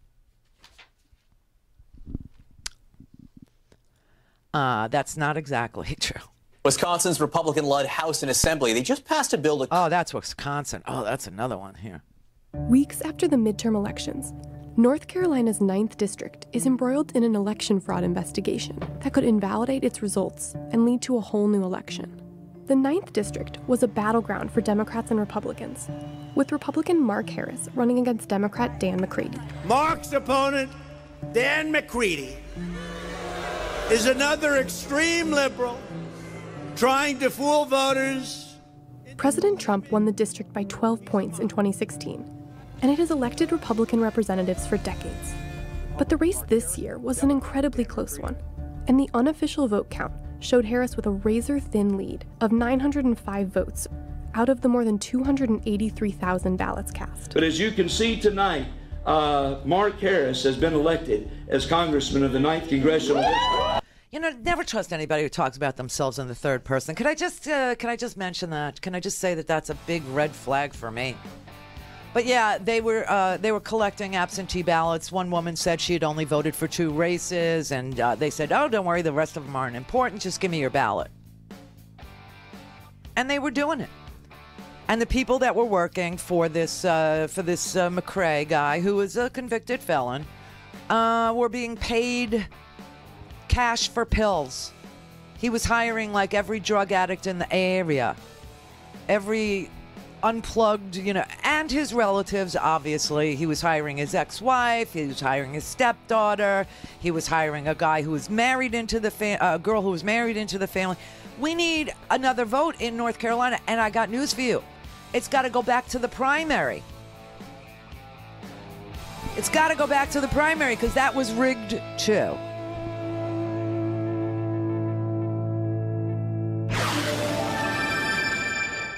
That's not exactly true. Wisconsin's Republican-led House and Assembly, they just passed a bill to... Oh, that's Wisconsin. Oh, that's another one here. Weeks after the midterm elections, North Carolina's 9th District is embroiled in an election fraud investigation that could invalidate its results and lead to a whole new election. The 9th District was a battleground for Democrats and Republicans, with Republican Mark Harris running against Democrat Dan McCready. Mark's opponent, Dan McCready, is another extreme liberal trying to fool voters. President Trump won the district by 12 points in 2016, and it has elected Republican representatives for decades. But the race this year was an incredibly close one, and the unofficial vote count showed Harris with a razor-thin lead of 905 votes out of the more than 283,000 ballots cast. But as you can see tonight, Mark Harris has been elected as Congressman of the 9th Congressional District. You know, never trust anybody who talks about themselves in the third person. Can I just mention that? Can I just say that that's a big red flag for me? But yeah, they were collecting absentee ballots. One woman said she had only voted for 2 races, and they said, "Oh, don't worry, the rest of them aren't important. Just give me your ballot." And they were doing it. And the people that were working for this McCrae guy, who was a convicted felon, were being paid cash for pills. He was hiring like every drug addict in the area, every unplugged, and his relatives, obviously. He was hiring his ex-wife. He was hiring his stepdaughter. He was hiring a guy who was married into the a girl who was married into the family. We need another vote in North Carolina, and I got news for you. It's got to go back to the primary. It's got to go back to the primary because that was rigged too.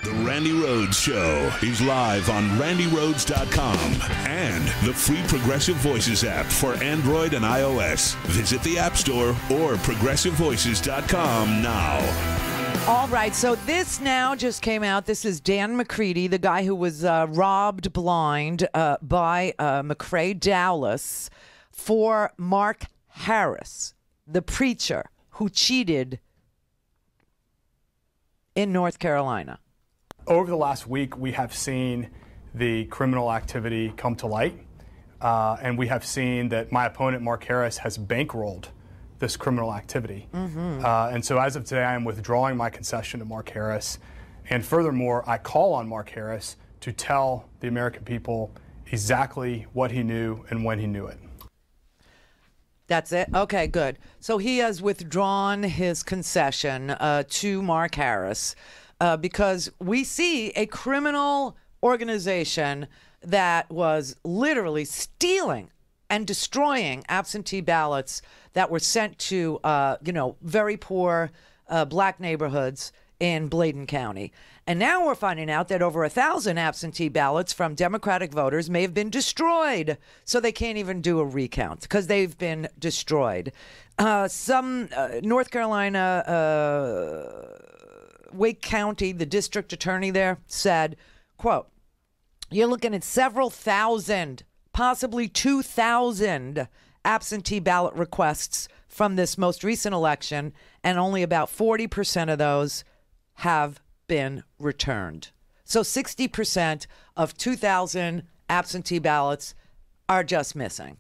The Randi Rhodes Show is live on RandiRhodes.com and the free Progressive Voices app for Android and iOS. Visit the App Store or ProgressiveVoices.com now. All right, so this now just came out. This is Dan McCready, the guy who was robbed blind by McCrae Dowless for Mark Harris, the preacher who cheated in North Carolina. Over the last week, we have seen the criminal activity come to light, and we have seen that my opponent, Mark Harris, has bankrolled this criminal activity. And so as of today, I am withdrawing my concession to Mark Harris. And furthermore, I call on Mark Harris to tell the American people exactly what he knew and when he knew it. That's it? Okay, good. So he has withdrawn his concession to Mark Harris because we see a criminal organization that was literally stealing and destroying absentee ballots that were sent to, very poor black neighborhoods in Bladen County. And now we're finding out that over 1,000 absentee ballots from Democratic voters may have been destroyed. So they can't even do a recount because they've been destroyed. Some North Carolina, Wake County, the district attorney there said, quote, "You're looking at several thousand, possibly 2,000 absentee ballot requests from this most recent election, and only about 40% of those have been returned." So 60% of 2,000 absentee ballots are just missing.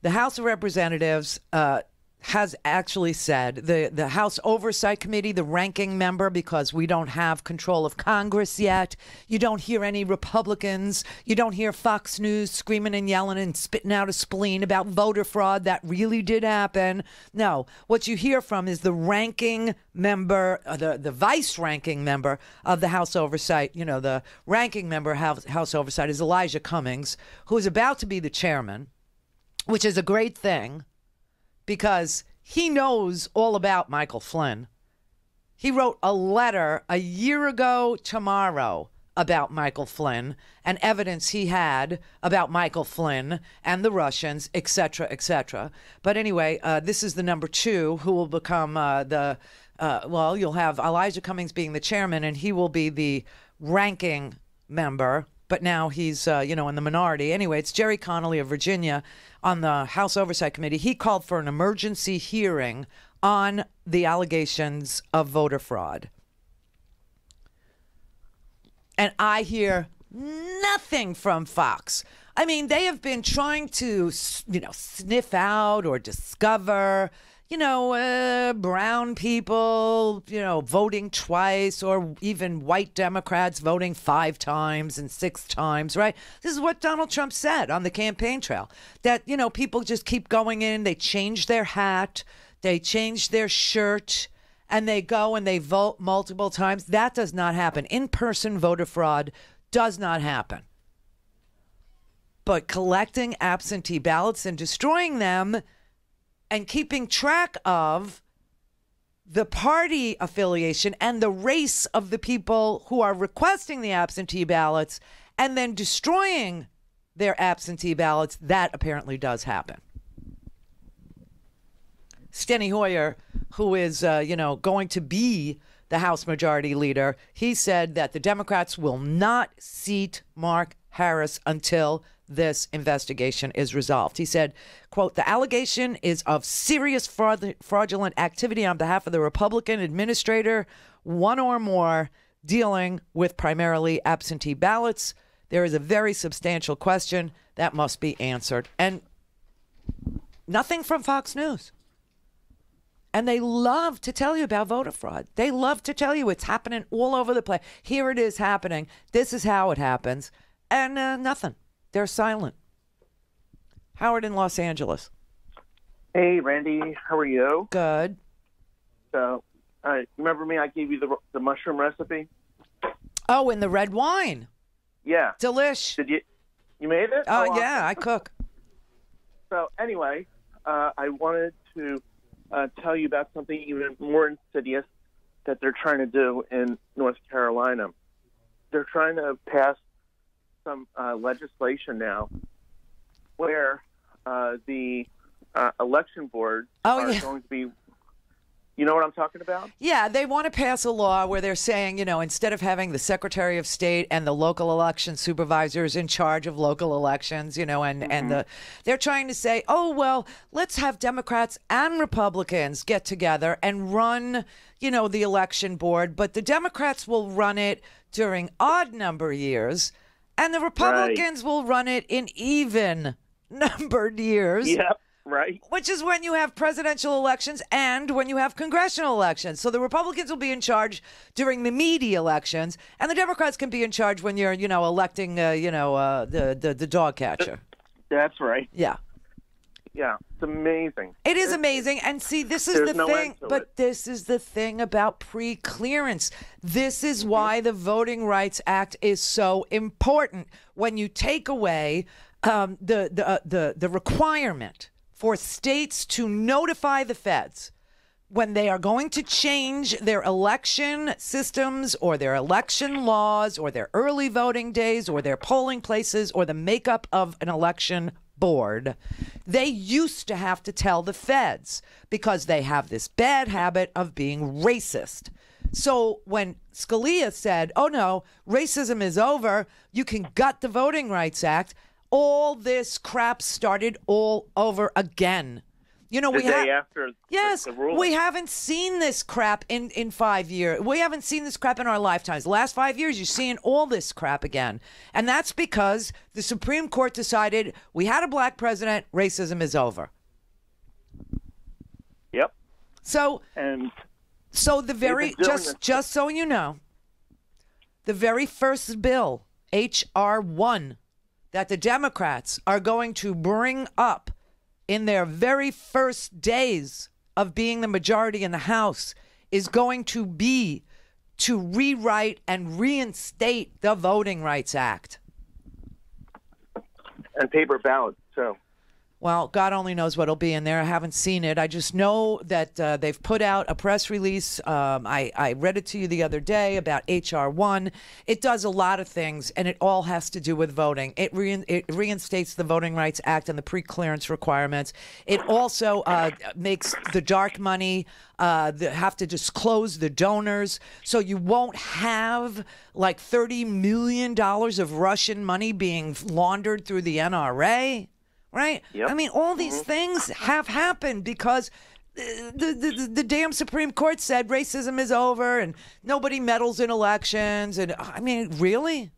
The House of Representatives has actually said, the House Oversight Committee, the ranking member, because we don't have control of Congress yet, you don't hear any Republicans, you don't hear Fox News screaming and yelling and spitting out a spleen about voter fraud that really did happen. No, what you hear from is the ranking member, the vice ranking member of the House Oversight. The ranking member of House Oversight is Elijah Cummings, who is about to be the chairman, which is a great thing, because he knows all about Michael Flynn. He wrote a letter a year ago tomorrow about Michael Flynn and evidence he had about Michael Flynn and the Russians, etc., etc. But anyway, this is the number two who will become you'll have Elijah Cummings being the chairman, and he will be the ranking member. But now he's, in the minority. Anyway, it's Jerry Connolly of Virginia on the House Oversight Committee. He called for an emergency hearing on the allegations of voter fraud. And I hear nothing from Fox. I mean, they have been trying to, sniff out or discover, brown people, voting twice, or even white Democrats voting 5 times and 6 times, right? This is what Donald Trump said on the campaign trail, that, people just keep going in, they change their hat, they change their shirt, and they go and they vote multiple times. That does not happen. In-person voter fraud does not happen. But collecting absentee ballots and destroying them and keeping track of the party affiliation and the race of the people who are requesting the absentee ballots and then destroying their absentee ballots, that apparently does happen. Steny Hoyer, who is, going to be the House Majority Leader, he said that the Democrats will not seat Mark Harris until this investigation is resolved. He said, quote, "The allegation is of serious fraudulent activity on behalf of the Republican administrator, one or more, dealing with primarily absentee ballots. There is a very substantial question that must be answered." And nothing from Fox News. And they love to tell you about voter fraud. They love to tell you it's happening all over the place. Here it is happening. This is how it happens. And nothing. They're silent. Howard in Los Angeles. Hey, Randy. How are you? Good. So, remember me? I gave you the mushroom recipe. Oh, and the red wine. Yeah. Delish. Did you made it? Oh, yeah, I cook. So, anyway, I wanted to tell you about something even more insidious that they're trying to do in North Carolina. They're trying to pass some legislation now where the election boards are going to be, you know what I'm talking about? Yeah, they want to pass a law where they're saying, instead of having the Secretary of State and the local election supervisors in charge of local elections, they're trying to say, oh, well, let's have Democrats and Republicans get together and run, the election board. But the Democrats will run it during odd number years and the Republicans will run it in even numbered years. Yep. Right. Which is when you have presidential elections and when you have congressional elections. So the Republicans will be in charge during the meaty elections, and the Democrats can be in charge when you're, electing, the dog catcher. That's right. Yeah. Yeah. It's amazing. It is amazing. And see, this is the thing. But this is the thing about pre-clearance. This is why the Voting Rights Act is so important. When you take away the requirement for states to notify the feds when they are going to change their election systems or their election laws or their early voting days or their polling places or the makeup of an election board. They used to have to tell the feds because they have this bad habit of being racist. So when Scalia said, oh no, racism is over, you can gut the Voting Rights Act, all this crap started all over again. The day after the ruling. We haven't seen this crap in 5 years. We haven't seen this crap in our lifetimes. The last 5 years, you're seeing all this crap again. And that's because the Supreme Court decided we had a black president, racism is over. Yep. So just so you know, the very first bill, H.R. 1, that the Democrats are going to bring up in their very first days of being the majority in the House is going to be to rewrite and reinstate the Voting Rights Act. And paper ballots, so. Well, God only knows what'll be in there. I haven't seen it. I just know that they've put out a press release. I read it to you the other day about H.R. 1. It does a lot of things, and it all has to do with voting. It reinstates the Voting Rights Act and the pre-clearance requirements. It also makes the dark money have to disclose the donors, so you won't have like $30 million of Russian money being laundered through the NRA. Right? Yep. I mean, all these things have happened because the damn Supreme Court said racism is over and nobody meddles in elections. And I mean, really?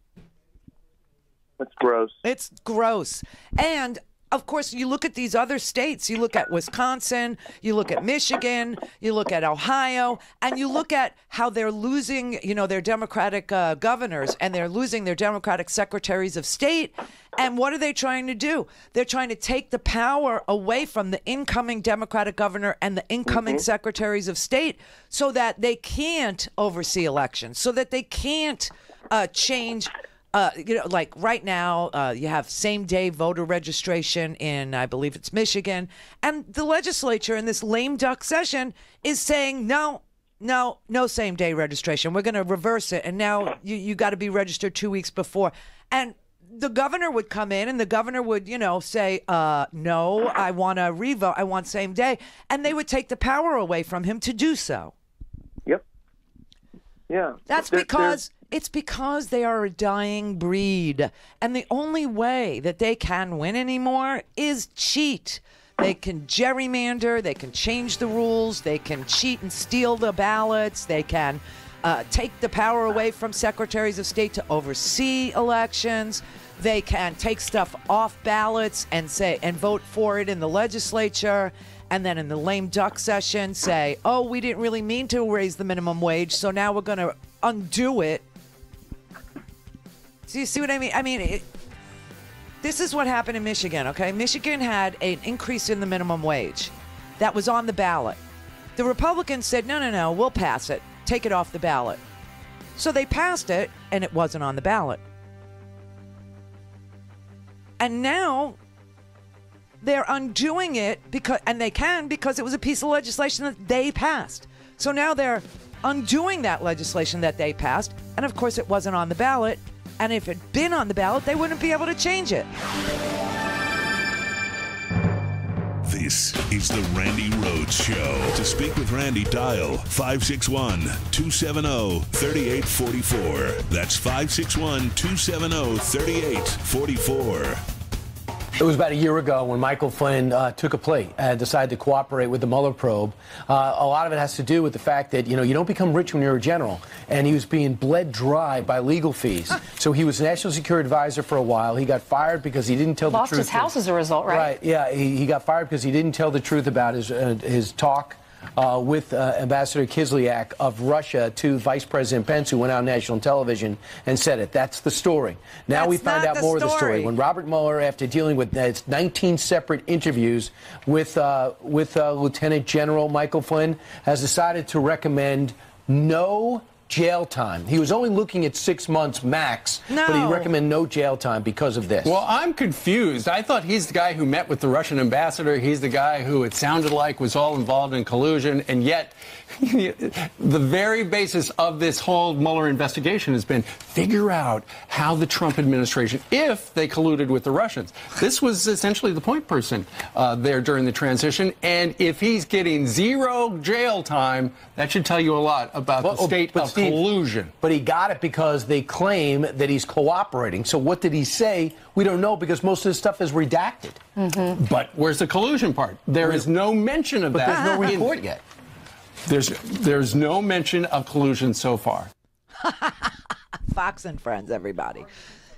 That's gross. It's gross. And of course, you look at these other states, you look at Wisconsin, you look at Michigan, you look at Ohio, and you look at how they're losing, their Democratic governors and they're losing their Democratic secretaries of state. And what are they trying to do? They're trying to take the power away from the incoming Democratic governor and the incoming secretaries of state so that they can't oversee elections, so that they can't change. Like right now, you have same-day voter registration in, I believe it's Michigan, and the legislature in this lame duck session is saying, no same-day registration. We're going to reverse it, and now you got to be registered 2 weeks before. And the governor would come in, and the governor would, say, no, I want to revote. I want same day. And they would take the power away from him to do so. Yep. Yeah. That's it's because they are a dying breed. And the only way that they can win anymore is cheat. They can gerrymander. They can change the rules. They can cheat and steal the ballots. They can take the power away from secretaries of state to oversee elections. They can take stuff off ballots and vote for it in the legislature. and then in the lame duck session say, oh, we didn't really mean to raise the minimum wage, so now we're going to undo it. Do you see what I mean? I mean, this is what happened in Michigan, okay? Michigan had an increase in the minimum wage that was on the ballot. The Republicans said, no, we'll pass it. Take it off the ballot. So they passed it, and it wasn't on the ballot. And now they're undoing it because it was a piece of legislation that they passed. So now they're undoing that legislation that they passed, and of course it wasn't on the ballot. And if it had been on the ballot, they wouldn't be able to change it. This is the Randi Rhodes Show. To speak with Randi, dial 561-270-3844. That's 561-270-3844. It was about a year ago when Michael Flynn took a plea and decided to cooperate with the Mueller probe. A lot of it has to do with the fact that, you don't become rich when you're a general. And he was being bled dry by legal fees. So he was National Security Advisor for a while. He got fired because he didn't tell the truth. Lost his house as a result, right? Right, yeah. He got fired because he didn't tell the truth about his talk with Ambassador Kislyak of Russia to Vice President Pence, who went on national television and said it. That's the story. Now we find out more of the story. When Robert Mueller, after dealing with 19 separate interviews with Lieutenant General Michael Flynn, has decided to recommend no jail time. He was only looking at 6 months max, but he recommended no jail time because of this. Well, I'm confused. I thought he's the guy who met with the Russian ambassador. He's the guy who it sounded like was all involved in collusion, and yet the very basis of this whole Mueller investigation has been figure out how the Trump administration, if they colluded with the Russians. This was essentially the point person there during the transition, and if he's getting 0 jail time, that should tell you a lot about the state of collusion. But he got it because they claim that he's cooperating. So what did he say? We don't know because most of this stuff is redacted. But where's the collusion part? There is no mention of that. But there's no report yet. There's no mention of collusion so far. Fox and Friends, everybody.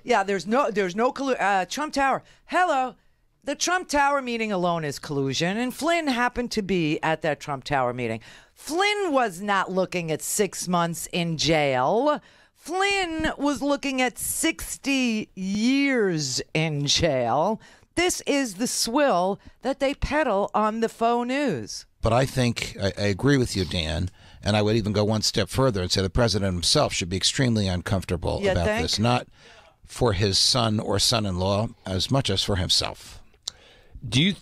Yeah, there's no Trump Tower. Hello. The Trump Tower meeting alone is collusion, and Flynn happened to be at that Trump Tower meeting. Flynn was not looking at 6 months in jail. Flynn was looking at 60 years in jail. This is the swill that they peddle on the faux news. But I think I agree with you, Dan, and I would even go one step further and say the president himself should be extremely uncomfortable about this, not for his son or son-in-law as much as for himself. Do you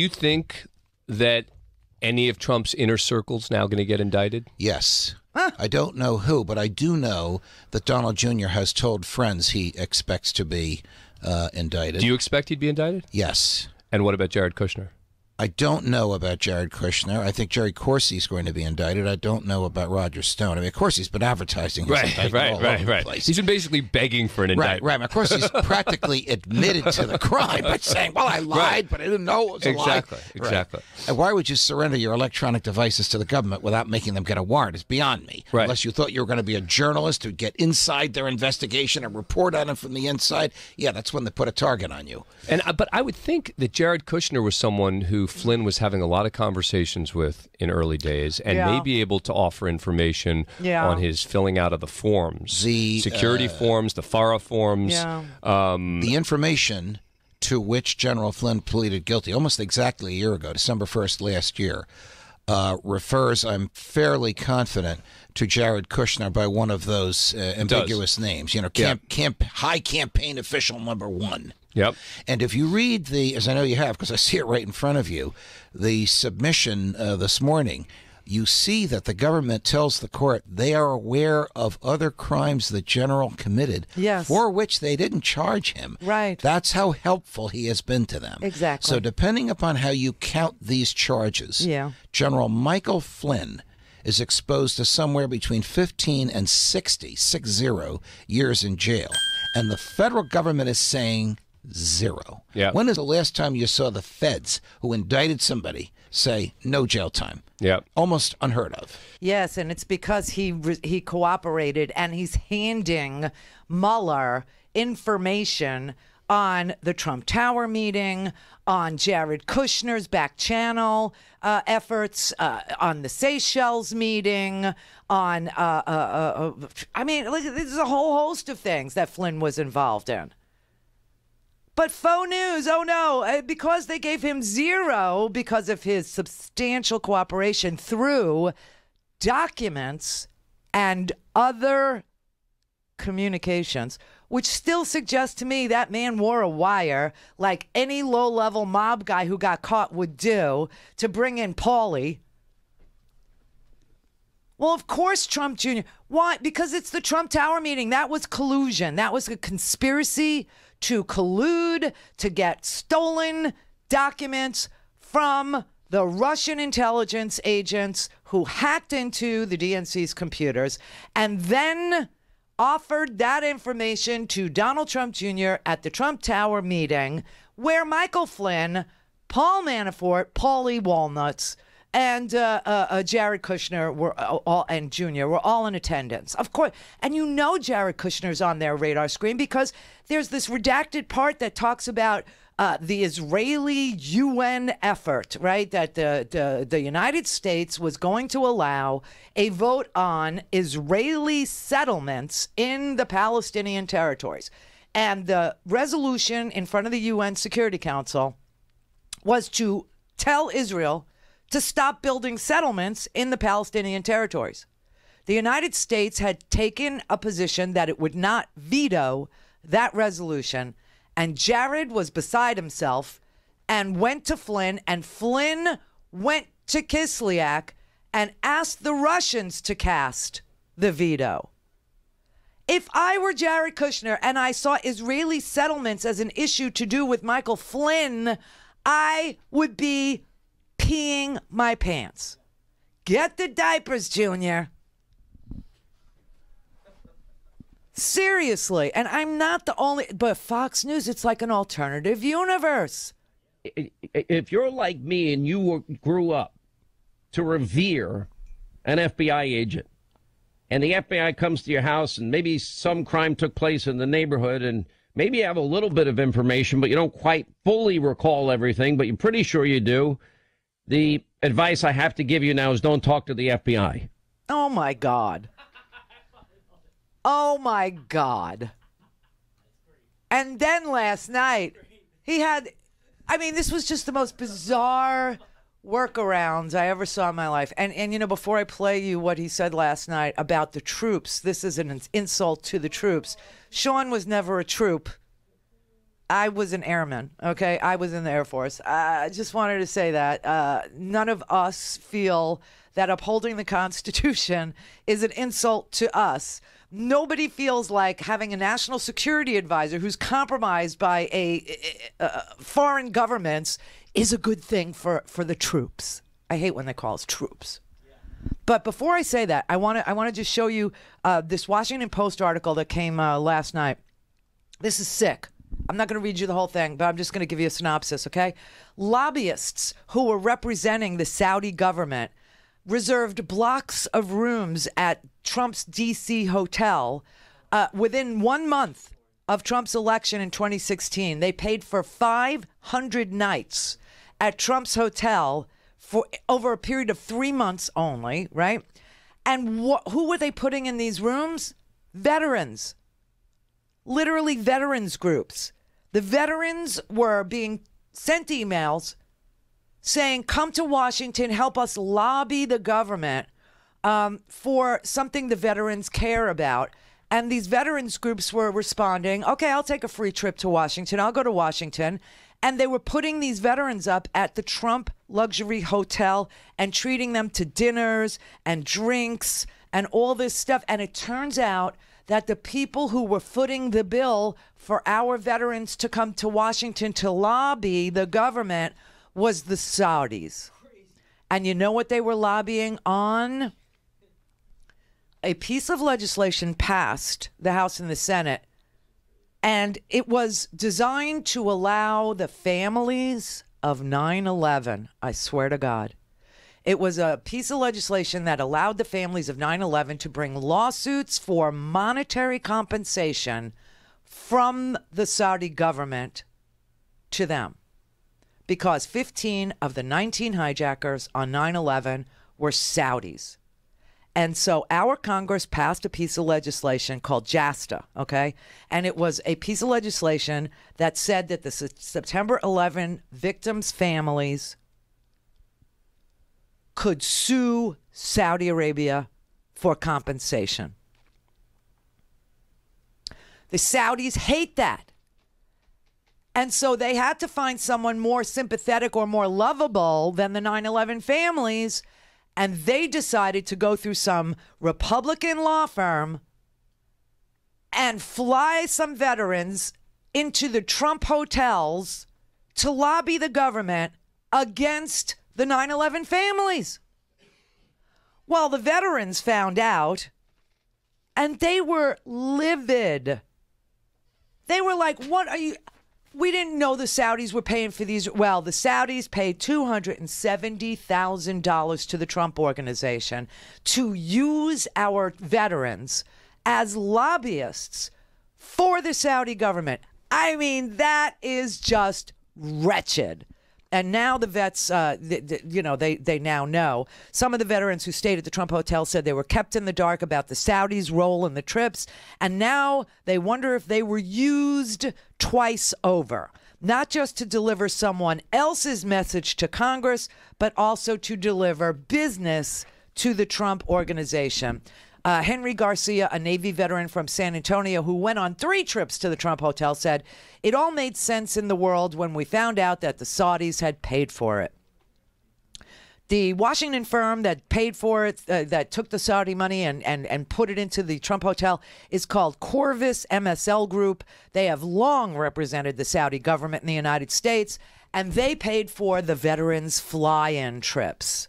think that any of Trump's inner circle's now going to get indicted? Yes. I don't know who, but I do know that Donald Jr. has told friends he expects to be indicted. Do you expect he'd be indicted? Yes. And what about Jared Kushner? I don't know about Jared Kushner. I think Jerry Corsi's going to be indicted. I don't know about Roger Stone. I mean, of course, he's been advertising his indictment all over the place. He's been basically begging for an indictment. Right. Of course, he's practically admitted to the crime by saying, well, I lied, but I didn't know it was a lie. Exactly. And why would you surrender your electronic devices to the government without making them get a warrant? It's beyond me. Right. Unless you thought you were going to be a journalist who'd get inside their investigation and report on it from the inside. Yeah, that's when they put a target on you. But I would think that Jared Kushner was someone who Flynn was having a lot of conversations with in early days and may be able to offer information on his filling out of the forms, the security forms, the FARA forms. The information to which General Flynn pleaded guilty almost exactly a year ago, December 1st last year, refers, I'm fairly confident, to Jared Kushner by one of those ambiguous names. You know, high campaign official #1. Yep. And if you read as I know you have, because I see it right in front of you, the submission this morning, you see that the government tells the court they are aware of other crimes the general committed for which they didn't charge him. Right. That's how helpful he has been to them. Exactly. So depending upon how you count these charges, General Michael Flynn is exposed to somewhere between 15 and 60 years in jail. And the federal government is saying 0. Yeah. When is the last time you saw the feds who indicted somebody say no jail time? Yeah. Almost unheard of. Yes, and it's because he cooperated and he's handing Mueller information on the Trump Tower meeting, on Jared Kushner's back channel efforts, on the Seychelles meeting, on, I mean, there's a whole host of things that Flynn was involved in. But faux news, oh no, because they gave him 0 because of his substantial cooperation through documents and other communications, which still suggests to me that man wore a wire like any low-level mob guy who got caught would do to bring in Paulie. Well, of course, Trump Jr. Why? Because it's the Trump Tower meeting. That was collusion. That was a conspiracy to collude to get stolen documents from the Russian intelligence agents who hacked into the DNC's computers and then offered that information to Donald Trump Jr. at the Trump Tower meeting, where Michael Flynn, Paul Manafort, Paulie Walnuts, and Jared Kushner were all, and Jr. were all in attendance. Of course, and you know Jared Kushner's on their radar screen because there's this redacted part that talks about the Israeli UN effort, right? That the United States was going to allow a vote on Israeli settlements in the Palestinian territories. And the resolution in front of the UN Security Council was to tell Israel to stop building settlements in the Palestinian territories. The United States had taken a position that it would not veto that resolution, and Jared was beside himself and went to Flynn, and Flynn went to Kislyak and asked the Russians to cast the veto. If I were Jared Kushner and I saw Israeli settlements as an issue to do with Michael Flynn, I would be peeing my pants. Get the diapers, Junior. Seriously. And I'm not the only, but Fox News, it's like an alternative universe. If you're like me and you grew up to revere an FBI agent, and the FBI comes to your house and maybe some crime took place in the neighborhood and maybe you have a little bit of information, but you don't quite fully recall everything, but you're pretty sure you do, the advice I have to give you now is don't talk to the FBI. Oh, my God. Oh, my God. And then last night, he had, I mean, this was just the most bizarre workarounds I ever saw in my life. And you know, before I play you what he said last night about the troops, this is an insult to the troops. Sean was never a troop. I was an airman, okay? I was in the Air Force. I just wanted to say that. None of us feel that upholding the Constitution is an insult to us. Nobody feels like having a national security advisor who's compromised by foreign governments is a good thing for the troops. I hate when they call us troops. But before I say that, I want to just show you this Washington Post article that came last night. This is sick. I'm not going to read you the whole thing, but I'm just going to give you a synopsis, okay? Lobbyists who were representing the Saudi government reserved blocks of rooms at Trump's D.C. hotel within 1 month of Trump's election in 2016. They paid for 500 nights at Trump's hotel for over a period of 3 months only, right? And who were they putting in these rooms? Veterans. Literally veterans groups. The veterans were being sent emails saying, come to Washington, help us lobby the government for something the veterans care about. And these veterans groups were responding, okay, I'll take a free trip to Washington. I'll go to Washington. And they were putting these veterans up at the Trump luxury hotel and treating them to dinners and drinks and all this stuff. And it turns out that the people who were footing the bill for our veterans to come to Washington to lobby the government was the Saudis. And you know what they were lobbying on? A piece of legislation passed the House and the Senate, and it was designed to allow the families of 9/11, I swear to God. It was a piece of legislation that allowed the families of 9/11 to bring lawsuits for monetary compensation from the Saudi government to them, because 15 of the 19 hijackers on 9/11 were Saudis. And so our Congress passed a piece of legislation called JASTA, okay? And it was a piece of legislation that said that the September 11 victims' families could sue Saudi Arabia for compensation. The Saudis hate that. And so they had to find someone more sympathetic or more lovable than the 9/11 families. And they decided to go through some Republican law firm and fly some veterans into the Trump hotels to lobby the government against the 9/11 families. Well, the veterans found out, and they were livid. They were like, what are you... We didn't know the Saudis were paying for these. Well, the Saudis paid $270,000 to the Trump Organization to use our veterans as lobbyists for the Saudi government. I mean, that is just wretched. And now the vets, they now know. Some of the veterans who stayed at the Trump Hotel said they were kept in the dark about the Saudis' role in the trips. And now they wonder if they were used twice over, not just to deliver someone else's message to Congress, but also to deliver business to the Trump Organization. Henry Garcia, a Navy veteran from San Antonio who went on 3 trips to the Trump Hotel, said, "It all made sense in the world when we found out that the Saudis had paid for it." The Washington firm that paid for it, that took the Saudi money and put it into the Trump Hotel, is called Corvus MSL Group. They have long represented the Saudi government in the United States, and they paid for the veterans' fly-in trips.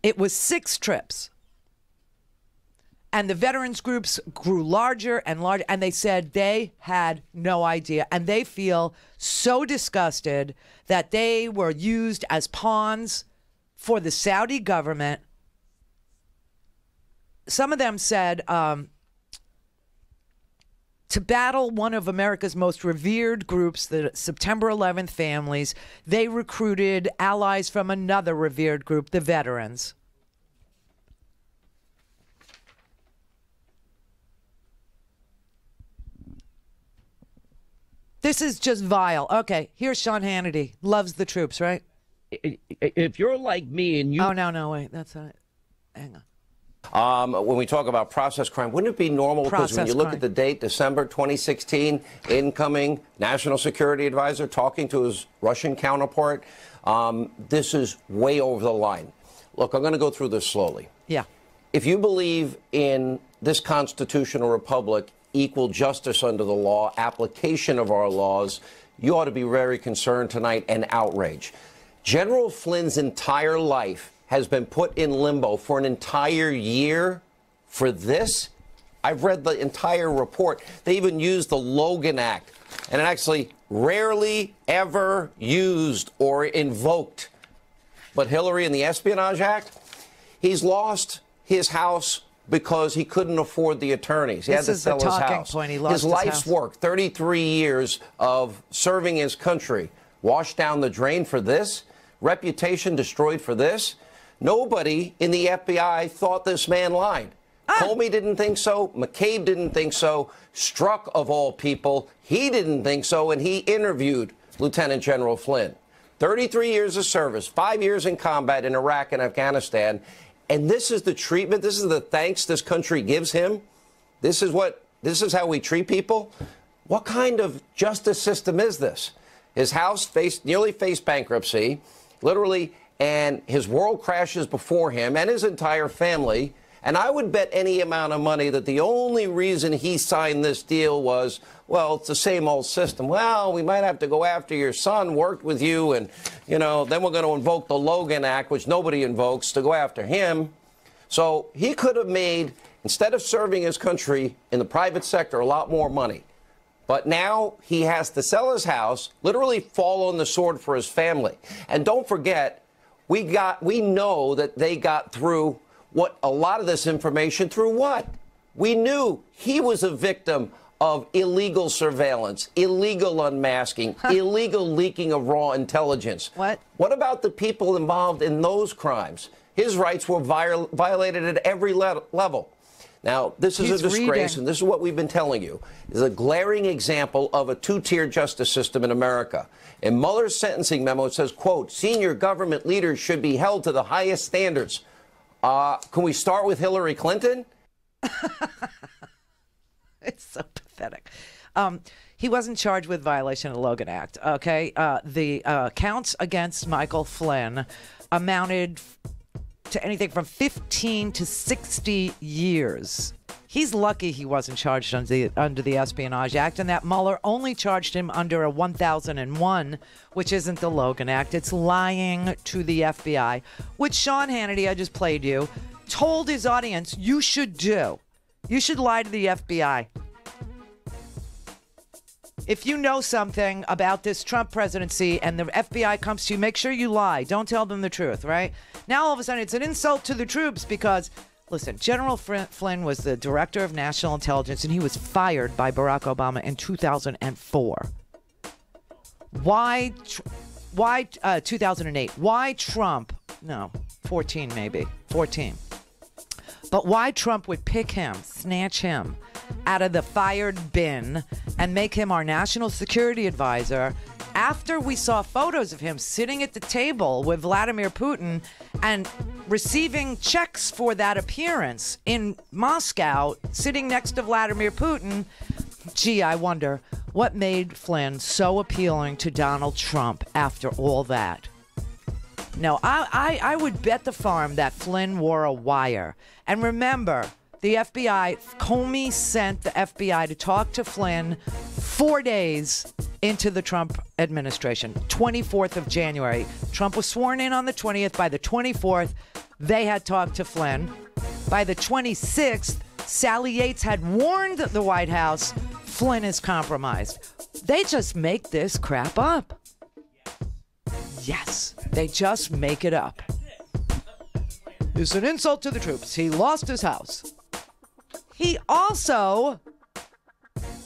It was 6 trips. And the veterans groups grew larger and larger, and they said they had no idea. And they feel so disgusted that they were used as pawns for the Saudi government. Some of them said to battle one of America's most revered groups, the September 11th families, they recruited allies from another revered group, the veterans. This is just vile. Okay, here's Sean Hannity. Loves the troops, right? If you're like me and you... Oh, no, wait. That's not it. Hang on. When we talk about process crime, wouldn't it be normal, because when you look at the date, December 2016, incoming National Security Advisor talking to his Russian counterpart, this is way over the line. Look, I'm going to go through this slowly. Yeah. If you believe in this constitutional republic, equal justice under the law, application of our laws, you ought to be very concerned tonight and outraged. General Flynn's entire life has been put in limbo for an entire year for this. I've read the entire report. They even used the Logan Act, and it actually rarely ever used or invoked. But Hillary and the Espionage Act, he's lost his house because he couldn't afford the attorneys. He had to sell his house. His life's work, 33 years of serving his country, washed down the drain for this, reputation destroyed for this. Nobody in the FBI thought this man lied. Comey didn't think so. McCabe didn't think so. Strzok, of all people, he didn't think so, and he interviewed Lieutenant General Flynn. 33 years of service, 5 years in combat in Iraq and Afghanistan, and this is the treatment, this is the thanks this country gives him? This is how we treat people? What kind of justice system is this? His house nearly faced bankruptcy, literally, and his world crashes before him and his entire family. And I would bet any amount of money that the only reason he signed this deal was, well, it's the same old system. Well, we might have to go after your son, worked with you, and, you know, then we're going to invoke the Logan Act, which nobody invokes, to go after him. So he could have made, instead of serving his country in the private sector, a lot more money. But now he has to sell his house, literally fall on the sword for his family. And don't forget, we know that they got through a lot of this information through what? We knew he was a victim of illegal surveillance, illegal unmasking, illegal leaking of raw intelligence. What? What about the people involved in those crimes? His rights were violated at every level. Now, this is a disgrace, and this is what we've been telling you, is a glaring example of a two-tier justice system in America. In Mueller's sentencing memo, it says, quote, senior government leaders should be held to the highest standards. Can we start with Hillary Clinton? It's so pathetic. He wasn't charged with violation of the Logan Act, okay? The counts against Michael Flynn amounted to anything from 15 to 60 years. He's lucky he wasn't charged under the Espionage Act, and that Mueller only charged him under a 1001, which isn't the Logan Act. It's lying to the FBI, which Sean Hannity, I just played you, told his audience you should do. You should lie to the FBI. If you know something about this Trump presidency and the FBI comes to you, make sure you lie. Don't tell them the truth, right? Now, all of a sudden, it's an insult to the troops because, listen, General Flynn was the director of national intelligence, and he was fired by Barack Obama in 2004. Why 2008? Why Trump? No, 14 maybe, 14. But why Trump would pick him, snatch him out of the fired bin and make him our national security advisor after we saw photos of him sitting at the table with Vladimir Putin and receiving checks for that appearance in Moscow, sitting next to Vladimir Putin. Gee, I wonder what made Flynn so appealing to Donald Trump after all that. No, I would bet the farm that Flynn wore a wire. And remember, the FBI, Comey sent the FBI to talk to Flynn 4 days into the Trump administration, 24th of January. Trump was sworn in on the 20th. By the 24th, they had talked to Flynn. By the 26th, Sally Yates had warned the White House, Flynn is compromised. They just make this crap up. Yes, they just make it up. It's an insult to the troops. He lost his house. He also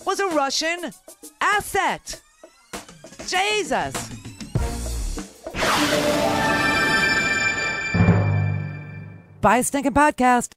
was a Russian asset. Jesus. Buy a stinking podcast.